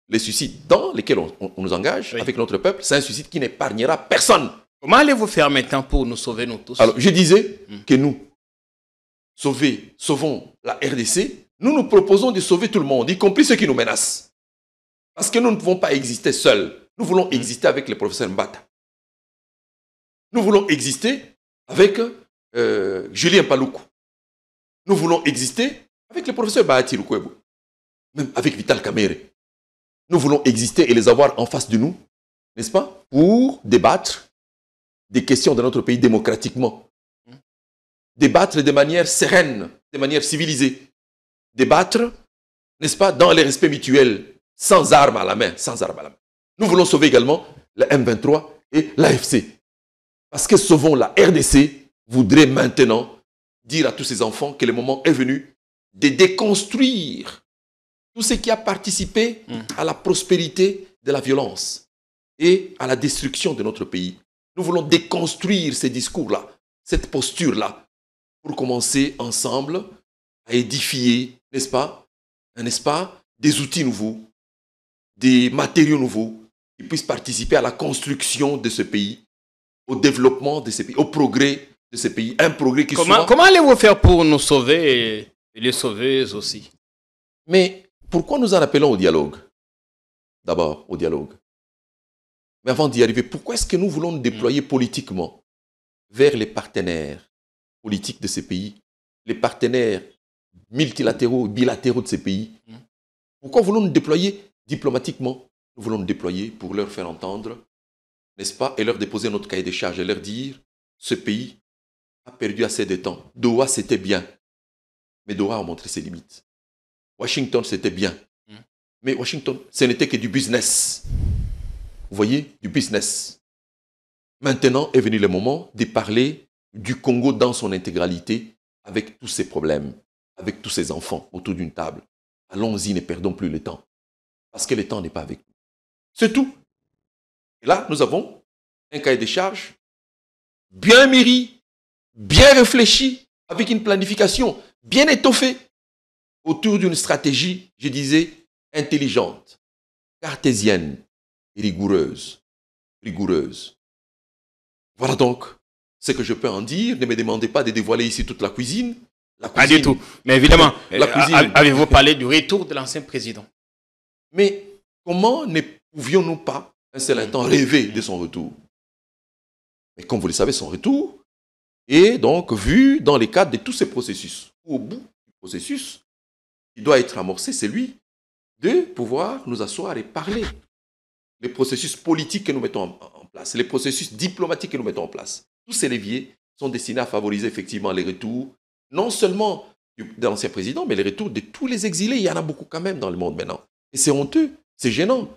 les suicides dans lesquels on nous engage avec notre peuple, c'est un suicide qui n'épargnera personne. Comment allez-vous faire maintenant pour nous sauver, nous tous? Alors, je disais que nous, sauvons la RDC, nous proposons de sauver tout le monde, y compris ceux qui nous menacent. Parce que nous ne pouvons pas exister seuls. Nous voulons exister avec le professeur Mbata. Nous voulons exister avec Julien Paloukou. Nous voulons exister avec le professeur Bahati Rukwebo. Même avec Vital Kamerhe. Nous voulons exister et les avoir en face de nous, n'est-ce pas, pour débattre des questions de notre pays démocratiquement. Débattre de manière sereine, de manière civilisée. Débattre, n'est-ce pas, dans les respects mutuels, sans armes à la main, sans armes à la main. Nous voulons sauver également le M23 et l'AFC. Parce que souvent la RDC voudrait maintenant dire à tous ces enfants que le moment est venu de déconstruire tout ce qui a participé à la prospérité de la violence et à la destruction de notre pays. Nous voulons déconstruire ces discours-là, cette posture-là, pour commencer ensemble à édifier, n'est-ce pas, des outils nouveaux, des matériaux nouveaux qui puissent participer à la construction de ce pays, au développement de ce pays, au progrès de ce pays. Un progrès qui Comment allez-vous faire pour nous sauver et les sauveuses aussi? Mais pourquoi nous en appelons au dialogue? D'abord, au dialogue. Mais avant d'y arriver, pourquoi est-ce que nous voulons nous déployer politiquement vers les partenaires politiques de ces pays, les partenaires multilatéraux, bilatéraux de ces pays? Pourquoi voulons-nous nous déployer diplomatiquement? Nous voulons nous déployer pour leur faire entendre, n'est-ce pas, et leur déposer notre cahier des charges et leur dire, ce pays a perdu assez de temps. Doha, c'était bien, mais Doha a montré ses limites. Washington, c'était bien, mais Washington, ce n'était que du business. Vous voyez, du business. Maintenant est venu le moment de parler du Congo dans son intégralité, avec tous ses problèmes, avec tous ses enfants autour d'une table. Allons-y, ne perdons plus le temps. Parce que le temps n'est pas avec nous. C'est tout. Et là, nous avons un cahier des charges bien mûri, bien réfléchi, avec une planification bien étoffée, autour d'une stratégie, je disais, intelligente, cartésienne, rigoureuse. Voilà donc ce que je peux en dire. Ne me demandez pas de dévoiler ici toute la cuisine. Pas du tout. Mais évidemment, cuisine. Avez-vous parlé du retour de l'ancien président? Mais comment ne pouvions-nous pas, un seul instant, rêver de son retour? Mais comme vous le savez, son retour est donc vu dans le cadre de tous ces processus. Au bout du processus, il doit être amorcé, c'est lui, de pouvoir nous asseoir et parler. Les processus politiques que nous mettons en place, les processus diplomatiques que nous mettons en place, tous ces leviers sont destinés à favoriser effectivement les retours, non seulement de l'ancien président, mais les retours de tous les exilés. Il y en a beaucoup quand même dans le monde maintenant. Et c'est honteux, c'est gênant.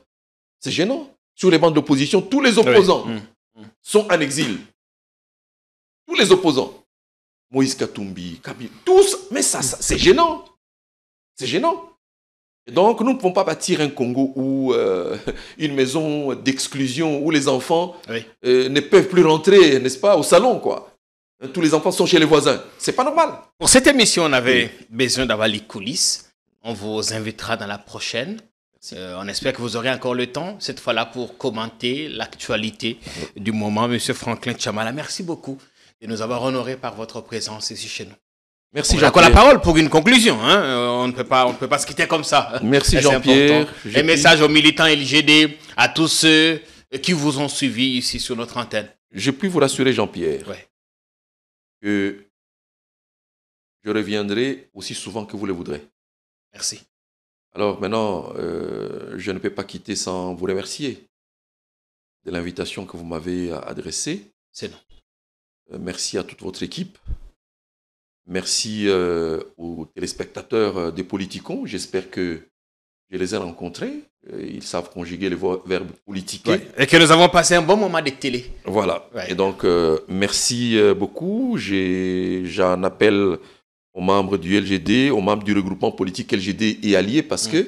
C'est gênant. Sur les bancs d'opposition, tous les opposants sont en exil. Tous les opposants. Moïse Katumbi, Kabila, tous. Mais ça c'est gênant. C'est gênant. Et donc, nous ne pouvons pas bâtir un Congo où une maison d'exclusion où les enfants ne peuvent plus rentrer, n'est-ce pas, au salon, quoi. Tous les enfants sont chez les voisins. C'est pas normal. Pour cette émission, on avait besoin d'avoir les coulisses. On vous invitera dans la prochaine. On espère que vous aurez encore le temps, cette fois-là, pour commenter l'actualité du moment. Monsieur Franklin Tchamala, merci beaucoup de nous avoir honorés par votre présence ici chez nous. Merci Jean-Pierre. On a la parole pour une conclusion. Hein? On ne peut pas se quitter comme ça. Merci Jean-Pierre. Un message aux militants LGD, à tous ceux qui vous ont suivi ici sur notre antenne. Je puis vous rassurer, Jean-Pierre, que je reviendrai aussi souvent que vous le voudrez. Merci. Alors maintenant, je ne peux pas quitter sans vous remercier de l'invitation que vous m'avez adressée. C'est non. Merci à toute votre équipe. Merci aux téléspectateurs des Politicons. J'espère que je les ai rencontrés. Ils savent conjuguer les verbes politiquer. Et que nous avons passé un bon moment de télé. Voilà. Et donc, merci beaucoup. J'en appelle aux membres du LGD, aux membres du regroupement politique LGD et alliés, parce que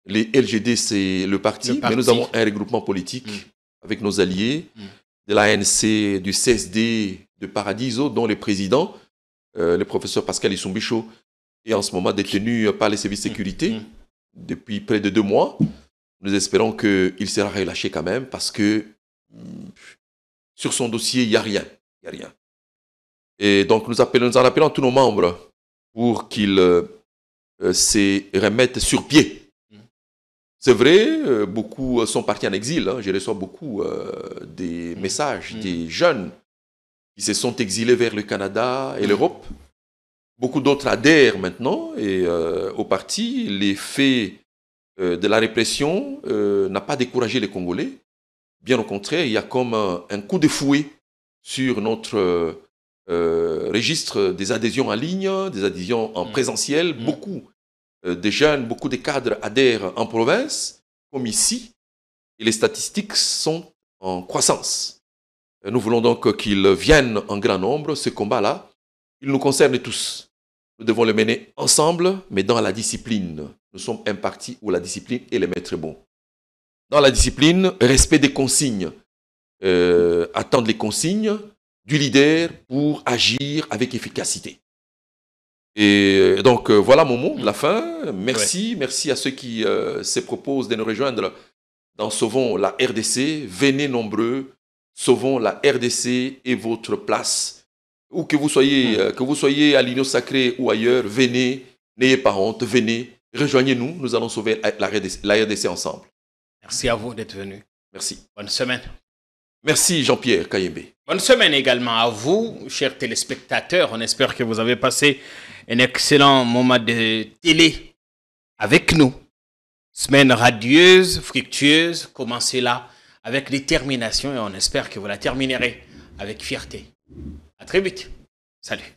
les LGD, c'est le parti, mais nous avons un regroupement politique avec nos alliés, de l'ANC, du CSD de Paradiso, dont le président, le professeur Pascal Issumbicho, est en ce moment détenu par les services de sécurité depuis près de 2 mois. Nous espérons qu'il sera relâché quand même, parce que sur son dossier, il n'y a rien. Il n'y a rien. Et donc, nous en appelons tous nos membres pour qu'ils se remettent sur pied. C'est vrai, beaucoup sont partis en exil. Hein. Je reçois beaucoup des messages des jeunes qui se sont exilés vers le Canada et l'Europe. Beaucoup d'autres adhèrent maintenant au parti. Les faits de la répression n'a pas découragé les Congolais. Bien au contraire, il y a comme un coup de fouet sur notre registre des adhésions en ligne, des adhésions en présentiel. Beaucoup de jeunes, beaucoup de cadres adhèrent en province, comme ici, et les statistiques sont en croissance. Nous voulons donc qu'ils viennent en grand nombre. Ce combat-là, il nous concerne tous. Nous devons le mener ensemble, mais dans la discipline. Nous sommes un parti où la discipline est le maître mot. Dans la discipline, respect des consignes. Attendre les consignes du leader pour agir avec efficacité. Et donc, voilà mon mot de la fin. Merci. Merci à ceux qui se proposent de nous rejoindre dans Sauvons la RDC. Venez nombreux. Sauvons la RDC et votre place. Où que vous soyez à l'Union Sacrée ou ailleurs, venez, n'ayez pas honte, venez, rejoignez-nous, nous allons sauver la RDC ensemble. Merci à vous d'être venu. Merci. Bonne semaine. Merci Jean-Pierre Kayembe. Bonne semaine également à vous, chers téléspectateurs. On espère que vous avez passé un excellent moment de télé avec nous. Semaine radieuse, fructueuse, commencez-la avec détermination et on espère que vous la terminerez avec fierté. À très vite. Salut.